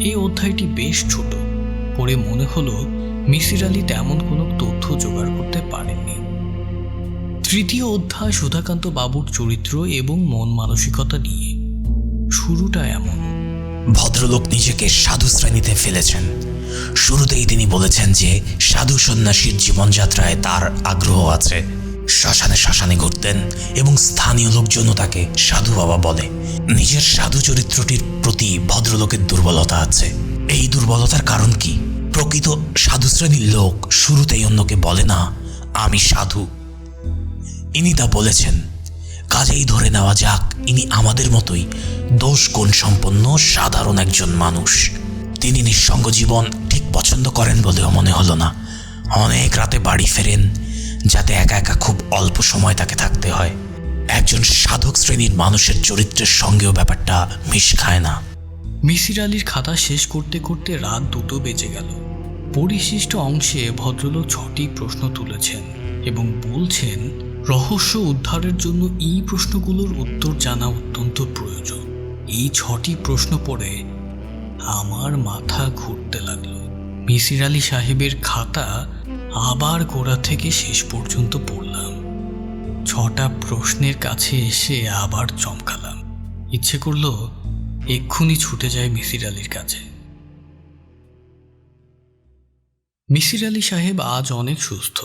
এই অধ্যায়টি বেশ ছোট, পড়ে মনে হলো মিসির আলী তেমন কোনো তথ্য জোগাড় করতে পারেননি। তৃতীয় অধ্যায় সুধাকান্ত বাবুর চরিত্র এবং মন মানসিকতা নিয়ে। শুরুটা এমন: ভদ্রলোক নিজেকে সাধু শ্রেণীতে ফেলেছেন। শুরুতেই তিনি বলেছেন যে সাধু সন্ন্যাসীর জীবনযাত্রায় তার আগ্রহ আছে। শ্মশানে শ্মশানে ঘুরতেন এবং স্থানীয় লোকজনও তাকে সাধু বাবা বলে। নিজের সাধু চরিত্রটির প্রতি ভদ্রলোকের দুর্বলতা আছে। এই দুর্বলতার কারণ কি? প্রকৃত সাধু শ্রেণীর লোক শুরুতেই অন্যকে বলে না আমি সাধু। ইনি তা বলেছেন, কাজেই ধরে নেওয়া যাক ইনি আমাদের মতোই দোষ গুণ সম্পন্ন সাধারণ একজন মানুষ। তিনি নিঃসঙ্গ জীবন ঠিক পছন্দ করেন বলেও মনে হলো না। অনেক রাতে বাড়ি ফেরেন, যাতে একা একা খুব অল্প সময় তাকে থাকতে হয়। একজন সাধক শ্রেণীর মানুষের চরিত্রের সঙ্গেও ব্যাপারটা মিশ খায় না। মিসির আলীর খাতা শেষ করতে করতে রাত 2টো বেজে গেল। পরিশিষ্ট অংশে ভদ্রলোক 6টি প্রশ্ন তুলেছেন এবং বলছেন রহস্য উদ্ধারের জন্য এই প্রশ্নগুলোর উত্তর জানা অত্যন্ত প্রয়োজন। এই 6টি প্রশ্ন পড়ে আমার মাথা ঘুরতে লাগলো। মিসির আলী সাহেবের খাতা আবার গোড়া থেকে শেষ পর্যন্ত পড়লাম। 6টা প্রশ্নের কাছে এসে আবার চমকালাম। ইচ্ছে করলো এক্ষুনি ছুটে যায় মিসির আলীর কাছে। মিসির আলী সাহেব আজ অনেক সুস্থ।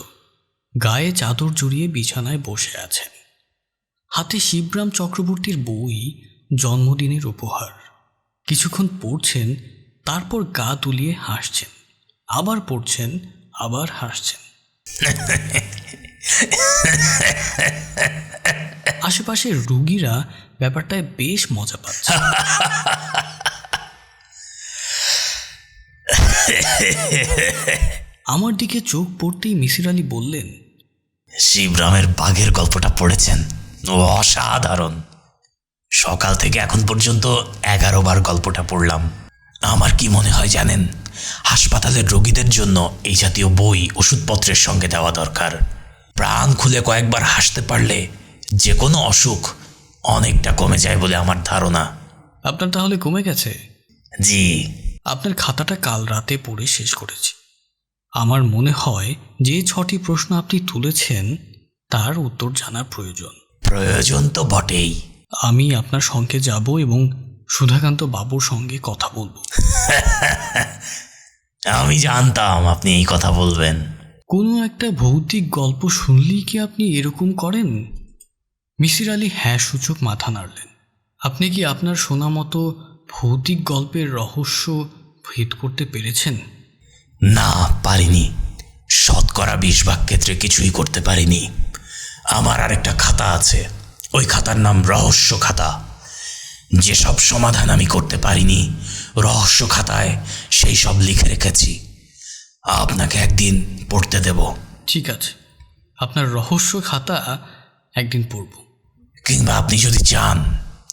গায়ে চাদর জড়িয়ে বিছানায় বসে আছেন। হাতে শিবরাম চক্রবর্তীর বই জন্মদিনের উপহার। কিছুক্ষণ পড়ছেন, তারপর গা তুলিয়ে হাসছেন, আবার পড়ছেন, আবার হাসছেন। আশেপাশের রুগীরা ব্যাপারটায় বেশ মজা পাচ্ছে। আমার দিকে চোখ পড়তেই মিসির আলী বললেন, শিবরামের বাঘের গল্পটা পড়েছেন? অসাধারণ। সকাল থেকে এখন পর্যন্ত 11 বার গল্পটা পড়লাম। আমার কি মনে হয় জানেন, হাসপাতালের রোগীদের জন্য এই জাতীয় বই ওষুধপত্রের সঙ্গে দেওয়া দরকার। প্রাণ খুলে কয়েকবার হাসতে পারলে যে কোনো অসুখ অনেকটা কমে যায় বলে আমার ধারণা। আপনার তাহলে কমে গেছে? জি। আপনার খাতাটা কাল রাতে পড়ে শেষ করেছি। আমার মনে হয় যে 6টি প্রশ্ন আপনি তুলেছেন তার উত্তর জানার প্রয়োজন। প্রয়োজন তো বটেই। আমি আপনার সঙ্গে যাব এবং সুধাকান্ত বাবুর সঙ্গে কথা বলবো। আমি জানতাম আপনি এই কথা বলবেন। কোনো একটা ভৌতিক গল্প শুনলেই কি আপনি এরকম করেন? মিসির আলী হ্যাঁ সূচক মাথা নাড়লেন। আপনি কি আপনার শোনা মতো ভৌতিক গল্পের রহস্য ভেদ করতে পেরেছেন? না, পারিনি। 20% ক্ষেত্রে কিছুই করতে পারিনি। আমার আরেকটা খাতা আছে, ওই খাতার নাম রহস্য খাতা। যেসব সমাধান আমি করতে পারিনি রহস্য খাতায় সেই সব লিখে রেখেছি। আপনাকে একদিন পড়তে দেব। ঠিক আছে, আপনার রহস্য খাতা একদিন পড়ব। কিংবা আপনি যদি চান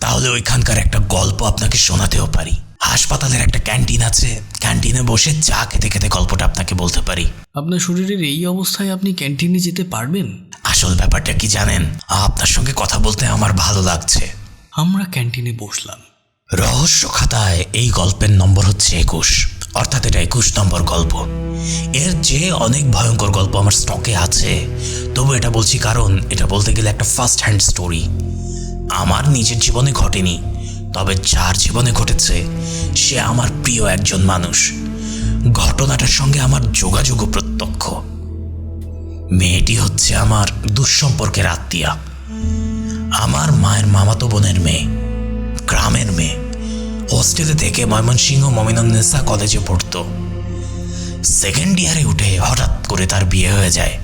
তাহলে ওইখানকার একটা গল্প আপনাকে শোনাতেও পারি। হাসপাতালের একটা ক্যান্টিন আছে, ক্যান্টিনে বসে চা খেতে খেতে গল্পটা আপনাকে বলতে পারি। আপনার শরীরের এই অবস্থায় আপনি ক্যান্টিনে যেতে পারবেন? আসল ব্যাপারটা কি জানেন? আপনার সঙ্গে কথা বলতে আমার ভালো লাগছে। আমরা ক্যান্টিনে বসলাম। রহস্য খাতায় এই গল্পের নম্বর হচ্ছে 21, অর্থাৎ এটা 21 নম্বর গল্প। এর যে অনেক ভয়ঙ্কর গল্প আমার স্টকে আছে, তবু এটা বলছি কারণ এটা বলতে গেলে একটা ফার্স্ট হ্যান্ড স্টোরি। আমার নিজের জীবনে ঘটেনি, তবে যার জীবনে ঘটেছে সে আমার প্রিয় একজন মানুষ। ঘটনাটার সঙ্গে আমার যোগাযোগও প্রত্যক্ষ। মেয়েটি হচ্ছে আমার দুঃসম্পর্কের আত্মীয়া, আমার মায়ের মামাতো বোনের মেয়ে, গ্রামের মেয়ে। হোস্টেলে থেকে ময়মনসিংহ মমিনুন্নেসা কলেজে পড়তো। সেকেন্ড ইয়ারে উঠে হঠাৎ করে তার বিয়ে হয়ে যায়।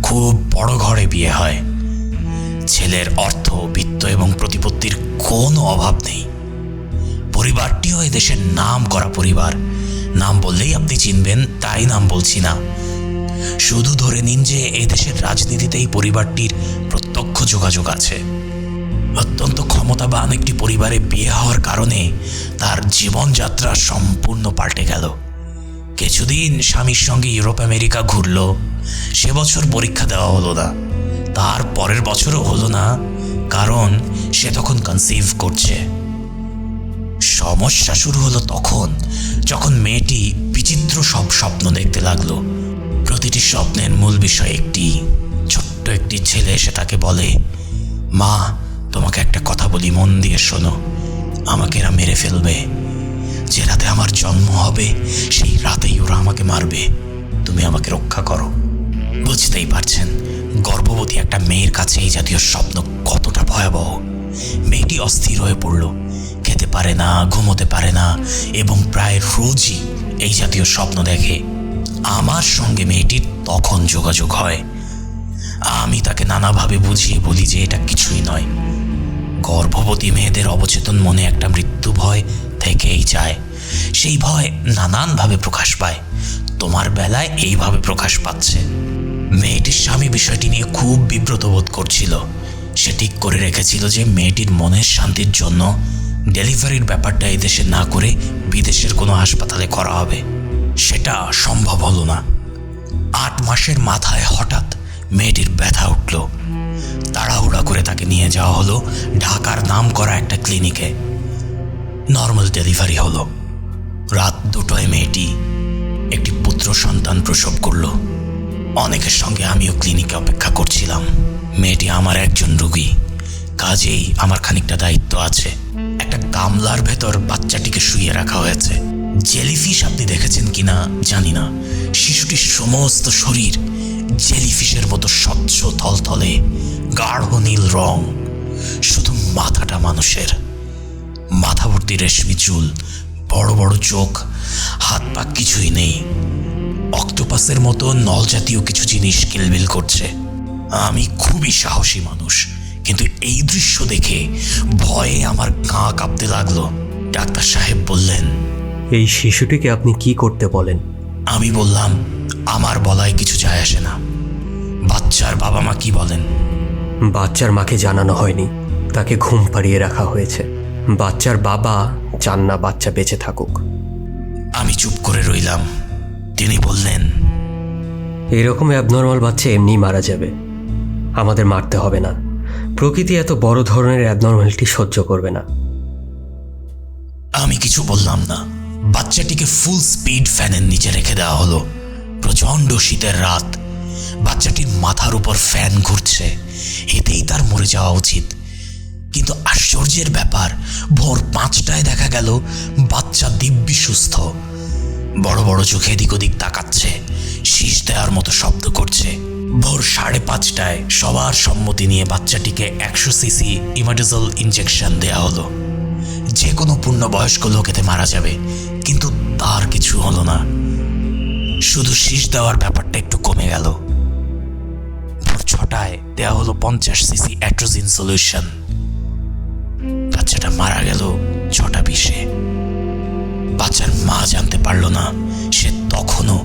খুব বড় ঘরে বিয়ে হয়। ছেলের অর্থ, বিত্ত এবং প্রতিপত্তির কোনো অভাব নেই। পরিবারটিও এদেশের নাম করা পরিবার। নাম বললেই আপনি চিনবেন, তাই নাম বলছি না। শুধু ধরে নিন যে এদেশের রাজনীতিতে এই পরিবারটির প্রত্যক্ষ যোগাযোগ আছে। অত্যন্ত ক্ষমতাবান একটি পরিবারে বিয়ে হওয়ার কারণে তার জীবনযাত্রা সম্পূর্ণ পাল্টে গেল। কিছুদিন স্বামীর সঙ্গে ইউরোপ আমেরিকা ঘুরল। সে বছর পরীক্ষা দেওয়া হলো না, তার পরের বছরও হলো না, কারণ সে তখন কনসিভ করছে। সমস্যা শুরু হলো তখন যখন মেয়েটি বিচিত্র সব স্বপ্ন দেখতে লাগলো। প্রতিটি স্বপ্নের মূল বিষয় একটি, ছোট্ট একটি ছেলে এসে তাকে বলে, মা তোমাকে একটা কথা বলি, মন দিয়ে শোনো, আমাকে এরা মেরে ফেলবে। যে রাতে আমার জন্ম হবে সেই রাতেই ওরা আমাকে মারবে, তুমি আমাকে রক্ষা করো। বুঝতেই পারছেন গর্ভবতী একটা মেয়ের কাছে এই জাতীয় স্বপ্ন কতটা ভয়াবহ। মেয়েটি অস্থির হয়ে পড়ল, খেতে পারে না, ঘুমোতে পারে না এবং প্রায় রোজই এই জাতীয় স্বপ্ন দেখে। আমার সঙ্গে মেয়েটির তখন যোগাযোগ হয়। আমি তাকে নানাভাবে বুঝিয়ে বলি যে এটা কিছুই নয়। গর্ভবতী মেয়েদের অবচেতন মনে একটা মৃত্যু ভয় থেকেই যায়। সেই ভয় নানানভাবে প্রকাশ পায়। তোমার বেলায় এইভাবে প্রকাশ পাচ্ছে। মেয়েটির স্বামী বিষয়টি নিয়ে খুব বিব্রত বোধ করছিল। সে ঠিক করে রেখেছিল যে মেয়েটির মনের শান্তির জন্য ডেলিভারির ব্যাপারটা এদেশে না করে বিদেশের কোনো হাসপাতালে করা হবে। সেটা সম্ভব হলো না। 8 মাসের মাথায় হঠাৎ মেয়েটির ব্যথা উঠল। তাড়াহুড়া করে তাকে নিয়ে যাওয়া হলো ঢাকার নাম করা একটা ক্লিনিকে। নর্মাল ডেলিভারি হলো। রাত 2টায় মেয়েটি একটি পুত্র সন্তান প্রসব করল। অনেকের সঙ্গে আমিও ক্লিনিকে অপেক্ষা করছিলাম। মেয়েটি আমার একজন রোগী, কাজেই আমার খানিকটা দায়িত্ব আছে। একটা গামলার ভেতর বাচ্চাটিকে শুইয়ে রাখা হয়েছে। জেলিফিশ আপনি দেখেছেন কিনা জানি না, শিশুটির সমস্ত শরীর জেলিফিশের মতো স্বচ্ছ থলথলে, গাঢ় নীল রং। শুধু মাথাটা মানুষের, মাথা ভর্তি রেশমি চুল, বড় বড় চোখ, হাত পা কিছুই নেই। অক্টোপাসের মতো নল জাতীয় কিছু জিনিস কিলবিল করছে। আমি খুবই সাহসী মানুষ, কিন্তু এই দৃশ্য দেখে ভয়ে আমার গা কাঁপতে লাগলো। ডাক্তার সাহেব বললেন, এই শিশুটিকে আপনি কি করতে বলেন? আমি বললাম, আমার বলায় কিছু যায় আসে না। বাচ্চার বাবা মা কি বলেন? বাচ্চার মাকে জানানো হয়নি, তাকে ঘুম পাড়িয়ে রাখা হয়েছে। বাচ্চার বাবা চান না বাচ্চা বেঁচে থাকুক। আমি চুপ করে রইলাম। তিনি বললেন, এরকম অ্যাবনর্মাল বাচ্চা এমনিই মারা যাবে, আমাদের মারতে হবে না। প্রকৃতি এত বড় ধরনের অ্যাবনর্মালিটি সহ্য করবে না। আমি কিছু বললাম না। বাচ্চাটিকে ফুল স্পিড ফ্যানের নিচে রেখে দেওয়া হলো। প্রচণ্ড শীতের রাত। বাচ্চাটির মাথার উপর ফ্যান ঘুরছে, এতেই তার মরে যাওয়া উচিত। কিন্তু আশ্চর্যের ব্যাপার, ভোর 5টায় দেখা গেল বাচ্চা দিব্যি সুস্থ। বড় বড় চোখে এদিক ওদিক তাকাচ্ছে, শীষ দেওয়ার মতো শব্দ করছে। ভোর 5:30টায় সবার সম্মতি নিয়ে বাচ্চাটিকে 100 সিসি ইমাডাজল ইঞ্জেকশন দেওয়া হলো। যে কোনো পূর্ণবয়স্ক লোক এতে মারা যাবে, কিন্তু তার কিছু হলো না। শুধু শীষ দেওয়ার ব্যাপারটা একটু কমে গেল। ভোর 6টায় দেওয়া হলো 50 সিসি অ্যাট্রোজিন সলিউশন। বাচ্চাটা মারা গেল 6:20-এ। বাচ্চার মা জানতে পারল না, সে তখনও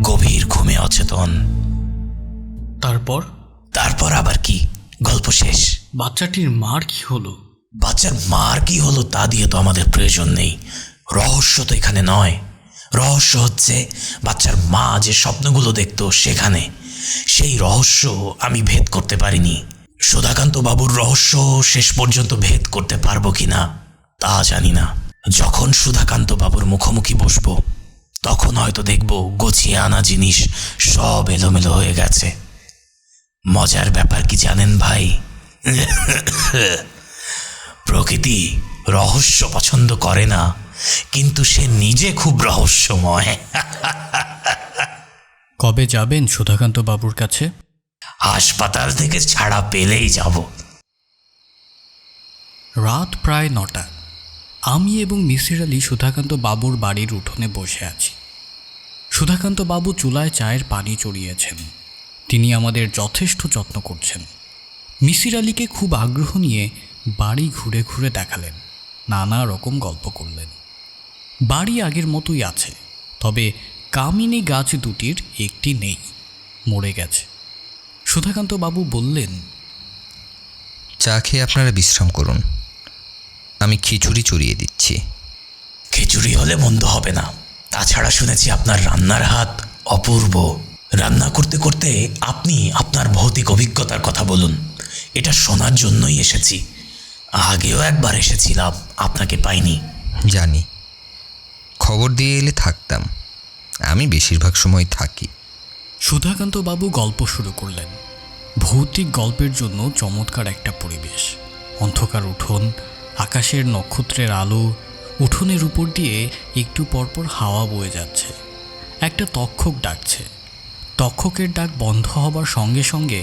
গভীর ঘুমে অচেতন। তারপর আবার কি, গল্প শেষ। বাচ্চাটির মার কি হলো? বাচ্চার মার কি হলো তা দিয়ে তো আমাদের প্রয়োজন নেই। রহস্য তো এখানে নয়, রহস্য হচ্ছে বাচ্চার মা যে স্বপ্নগুলো দেখতো সেখানে। সেই রহস্য আমি ভেদ করতে পারিনি। সুধাকান্ত বাবুর রহস্য শেষ পর্যন্ত ভেদ করতে পারবো কিনা তা জানি না। যখন সুধাকান্ত বাবুর মুখোমুখি বসবো তখন হয়তো দেখব গুছিয়ে আনা জিনিস সব এলোমেলো হয়ে গেছে। মজার ব্যাপার কি জানেন ভাই? প্রকৃতি রহস্য পছন্দ করে না, কিন্তু সে নিজে খুব রহস্যময়। কবে যাবেন সুধাকান্ত বাবুর কাছে? হাসপাতাল থেকে ছাড়া পেলেই যাব। রাত প্রায় 9টা। আমি এবং মিসির আলি সুধাকান্ত বাবুর বাড়ির উঠোনে বসে আছি। সুধাকান্ত বাবু চুলায় চায়ের পানি চড়িয়েছেন। তিনি আমাদের যথেষ্ট যত্ন করছেন। মিসির আলিকে খুব আগ্রহ নিয়ে বাড়ি ঘুরে ঘুরে দেখালেন, নানা রকম গল্প করলেন। বাড়ি আগের মতোই আছে, তবে কামিনী গাছ দুটির একটি নেই, মরে গেছে। সুধাকান্ত বাবু বললেন, চা খেয়ে আপনারা বিশ্রাম করুন, আমি খিচুড়ি চড়িয়ে দিচ্ছি। খিচুড়ি হলে মন্দ হবে না। তাছাড়া শুনেছি আপনার রান্নার হাত অপূর্ব। রান্না করতে করতে আপনি আপনার ভৌতিক অভিজ্ঞতার কথা বলুন, এটা শোনার জন্যই এসেছি। আগেও একবার এসেছিলাম, আপনাকে পাইনি। জানি, খবর দিয়ে এলে থাকতাম, আমি বেশিরভাগ সময় থাকি। সুধাকান্ত বাবু গল্প শুরু করলেন। ভৌতিক গল্পের জন্য চমৎকার একটা পরিবেশ। অন্ধকার উঠোন, আকাশের নক্ষত্রের আলো, উঠোনের উপর দিয়ে একটু পরপর হাওয়া বয়ে যাচ্ছে। একটা তক্ষক ডাকছে। তক্ষকের ডাক বন্ধ হবার সঙ্গে সঙ্গে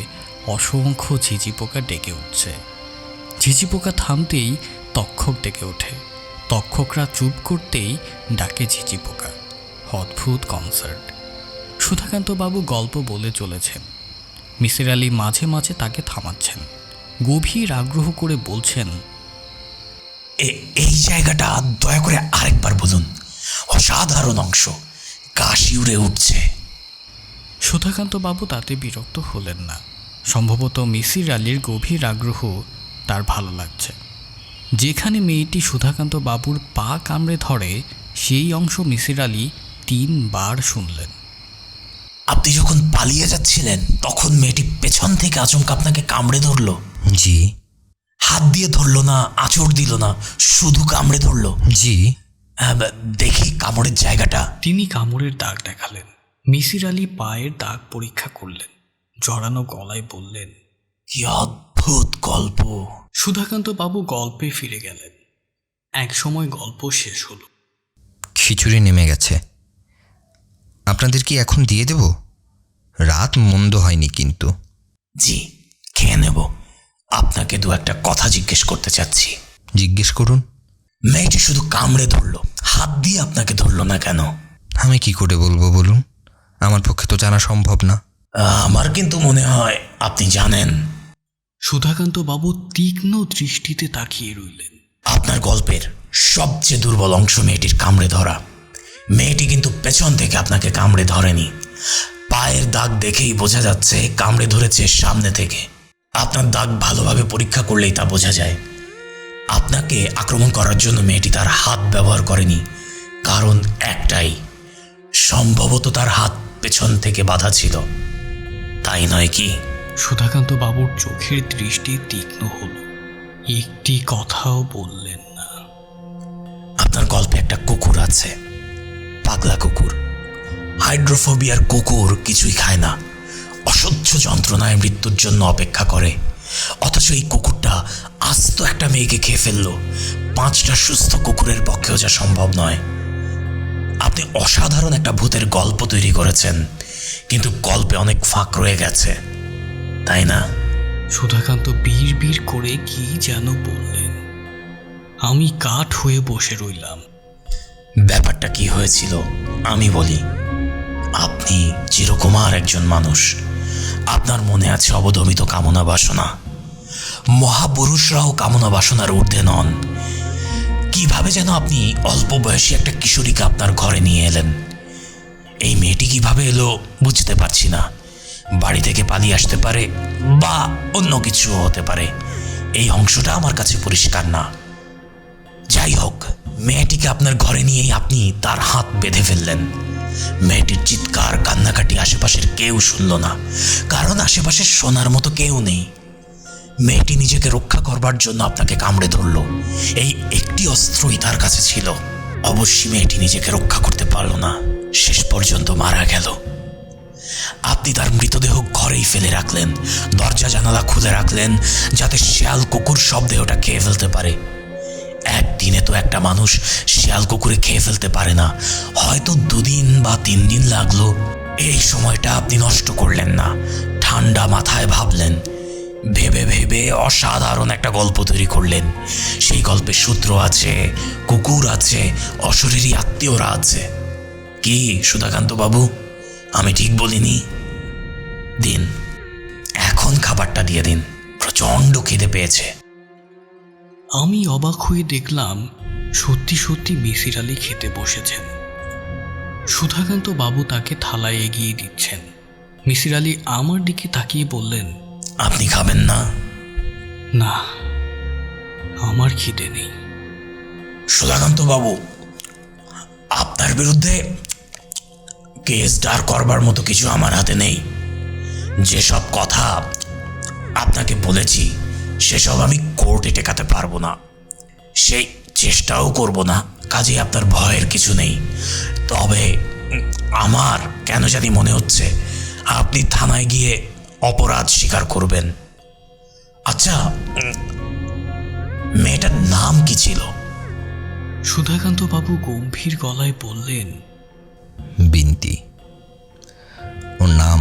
অসংখ্য ঝিঝি পোকা ডেকে উঠছে। ঝিঝি পোকা থামতেই তক্ষক ডেকে ওঠে। তক্ষকরা চুপ করতেই ডাকে ঝিঝি পোকা। অদ্ভুত কনসার্ট। সুধাকান্ত বাবু গল্প বলে চলেছেন। মিসির আলি মাঝে মাঝে তাকে থামাচ্ছেন, গভীর আগ্রহ করে বলছেন, এই জায়গাটা দয়া করে আরেকবার বলুন, অসাধারণ অংশ, গা শিউরে উঠছে। সুধাকান্ত বাবু তাতে বিরক্ত হলেন না। সম্ভবত মিসির আলির গভীর আগ্রহ তার ভালো লাগছে। যেখানে মেয়েটি সুধাকান্ত বাবুর পা কামড়ে ধরে সেই অংশ মিসির আলি 3 বার শুনলেন। আপনি যখন পালিয়ে যাচ্ছিলেন তখন মেয়েটি পেছন থেকে আচমকা আপনাকে কামড়ে ধরলো? জি। হাত দিয়ে ধরলো না, আঁচড় দিল না, শুধু কামড়ে ধরলো? জি। দেখি কামড়ের জায়গাটা। তিনি কামড়ের দাগ দেখালেন। মিসির আলি পায়ের দাগ পরীক্ষা করলেন, জড়ানো গলায় বললেন, কি অদ্ভুত গল্প। সুধাকান্ত বাবু গল্পে ফিরে গেলেন। এক সময় গল্প শেষ হলো। খিচুড়ি নেমে গেছে, আপনাদের কি এখন দিয়ে দেব? রাত মন্দ হয়নি কিন্তু। জি, খেয়ে নেব। আপনাকে 2-1 কথা জিজ্ঞেস করতে চাচ্ছি। জিজ্ঞেস করুন। মেয়েটি শুধু কামড়ে ধরলো, হাত দিয়ে আপনাকে ধরলো না কেন? আমি কি করে বলবো বলুন, আমার পক্ষে তো জানা সম্ভব না। আমার কিন্তু মনে হয় আপনি জানেন। সুধাকান্ত বাবু তীক্ষ্ণ দৃষ্টিতে তাকিয়ে রইলেন। আপনার গল্পের সবচেয়ে দুর্বল অংশ মেয়েটির কামড়ে ধরা। মেয়েটি কিন্তু পেছন থেকে আপনাকে কামড়ে ধরেনি। পায়ের দাগ দেখেই বোঝা যাচ্ছে কামড়ে ধরেছে সামনে থেকে। আপনার দাগ ভালোভাবে পরীক্ষা করলেই তা বোঝা যায়। আপনাকে আক্রমণ করার জন্য মেয়েটি তার হাত ব্যবহার করেনি, কারণ একটাই, সম্ভবত তার হাত পেছন থেকে বাঁধা ছিল, তাই নয় কি? সুধাকান্ত বাবুর চোখের দৃষ্টি তীক্ষ্ণ হল, একটি কথাও বললেন না। আপনার গল্পে একটা কুকুর আছে, পাগলা কুকুর। হাইড্রোফোবিয়ার কুকুর কিছুই খায় না, অসহ্য যন্ত্রণায় মৃত্যুর জন্য অপেক্ষা করে। অথচ এই কুকুরটা আস্ত একটা মেয়েকে খেয়ে ফেললো। 5টা সুস্থ কুকুরের পক্ষেও যা সম্ভব নয়। আপনি অসাধারণ একটা ভূতের গল্প তৈরি করেছেন, কিন্তু গল্পে অনেক ফাঁক রয়ে গেছে, তাই না? সুধাকান্ত বিড় করে কি যেন বললেন। আমি কাঠ হয়ে বসে রইলাম। ব্যাপারটা কি হয়েছিল আমি বলি। আপনি চিরকুমার একজন মানুষ। আপনার মনে আছে অবদমিত কামনা বাসনা। মহাপুরুষরাও কামনা বাসনার ঊর্ধ্বে নন। কিভাবে যেন আপনি অল্প বয়সী একটা কিশোরীকে আপনার ঘরে নিয়ে এলেন। এই মেয়েটি কিভাবে এলো বুঝতে পারছি না। বাড়ি থেকে পালিয়ে আসতে পারে, বা অন্য কিছু হতে পারে। এই অংশটা আমার কাছে পরিষ্কার না। যাই হোক, মেয়েটিকে আপনার ঘরে নিয়েই আপনি তার হাত বেঁধে ফেললেন। মেয়েটির চিৎকার কান্নাকাটি আশেপাশের কেউ শুনল না, কারণ আশেপাশে শোনার মতো কেউ নেই। মেয়েটি নিজেকে রক্ষা করবার জন্য আপনাকে কামড়ে ধরল। এই একটি অস্ত্রই তার কাছে ছিল। অবশ্যই মেয়েটি নিজেকে রক্ষা করতে পারল না, শেষ পর্যন্ত মারা গেল। আপনি তার মৃতদেহ ঘরেই ফেলে রাখলেন, দরজা জানালা খুলে রাখলেন, যাতে শেয়াল কুকুর সব দেহটা খেয়ে ফেলতে পারে। একদিনে তো একটা মানুষ শেয়াল কুকুরে খেয়ে ফেলতে পারে না, হয়তো 2 দিন বা 3 দিন লাগলো। এই সময়টা আপনি নষ্ট করলেন না, ঠান্ডা মাথায় ভাবলেন, ভেবে ভেবে অসাধারণ একটা গল্প তৈরি করলেন। সেই গল্পে সূত্র আছে, কুকুর আছে, অশরীরী আত্মীয়রা আছে। কি সুধাকান্ত বাবু, আমি ঠিক বলিনি? দিন, এখন খাবারটা দিয়ে দিন, প্রচণ্ড খিদে পেয়েছে। আমি অবাক হয়ে দেখলাম সত্যি সত্যি মিসির আলি খেতে বসেছেন। সুধাকান্ত বাবু তাকে থালায় এগিয়ে দিচ্ছেন। মিসির আলি আমার দিকে তাকিয়ে বললেন, আপনি খাবেন না? না, আমার খিদে নেই। সুধাকান্ত বাবু, আপনার বিরুদ্ধে কেস দাঁড় করবার মতো কিছু আমার হাতে নেই। যেসব কথা আপনাকে বলেছি সেসব আমি কোর্টে টেকাতে পারবো না, সেই চেষ্টাও করব না। কাজেই আপনার ভয়ের কিছু নেই। তবে আমার কেন জানি মনে হচ্ছে আপনি থানায় গিয়ে অপরাধ স্বীকার করবেন। আচ্ছা, মেয়েটার নাম কি ছিল? সুধাকান্ত বাবু গম্ভীর গলায় বললেন, বিন্তি। ওর নাম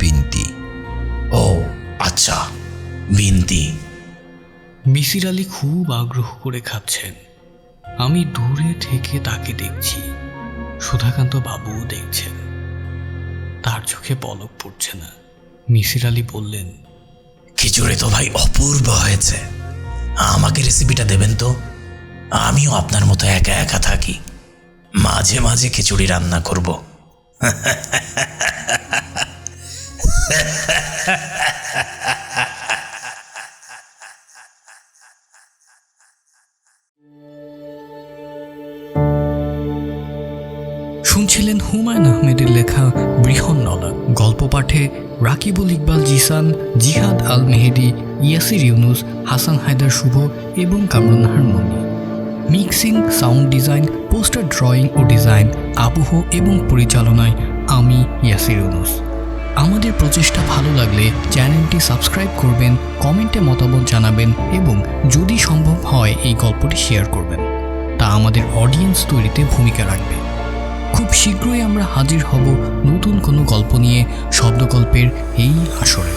বিন্তি। ও আচ্ছা, বিন্তি। মিসির আলি খুব আগ্রহ করে খাচ্ছেন। আমি দূরে থেকে তাকে দেখছি, সুধাকান্ত বাবুও দেখছেন। তার চোখে পলক পড়ছে না। মিসির আলি বললেন, খিচুড়ি তো ভাই অপূর্ব হয়েছে, আমাকে রেসিপিটা দেবেন তো। আমিও আপনার মতো একা একা থাকি, মাঝে মাঝে খিচুড়ি রান্না করব। শুনছিলেন হুমায়ুন আহমেদের লেখা বৃহন্নলা। গল্প পাঠে রাকিবুল ইকবাল জিসান, জিহাদ আল মেহেদি, ইয়াসির ইউনুস, হাসান হায়দার শুভ এবং Kamrunnahar Moni. Mixing, sound design, poster drawing ও ডিজাইন, আবহ এবং পরিচালনায় আমি ইয়াসির ইউনুস। আমাদের প্রচেষ্টা ভালো লাগলে চ্যানেলটি সাবস্ক্রাইব করবেন, কমেন্টে মতামত জানাবেন এবং যদি সম্ভব হয় এই গল্পটি শেয়ার করবেন। তা আমাদের অডিয়েন্স তৈরিতে ভূমিকা রাখবে। খুব শীঘ্রই আমরা হাজির হব নতুন কোনো গল্প নিয়ে শব্দগল্পের এই আসরে।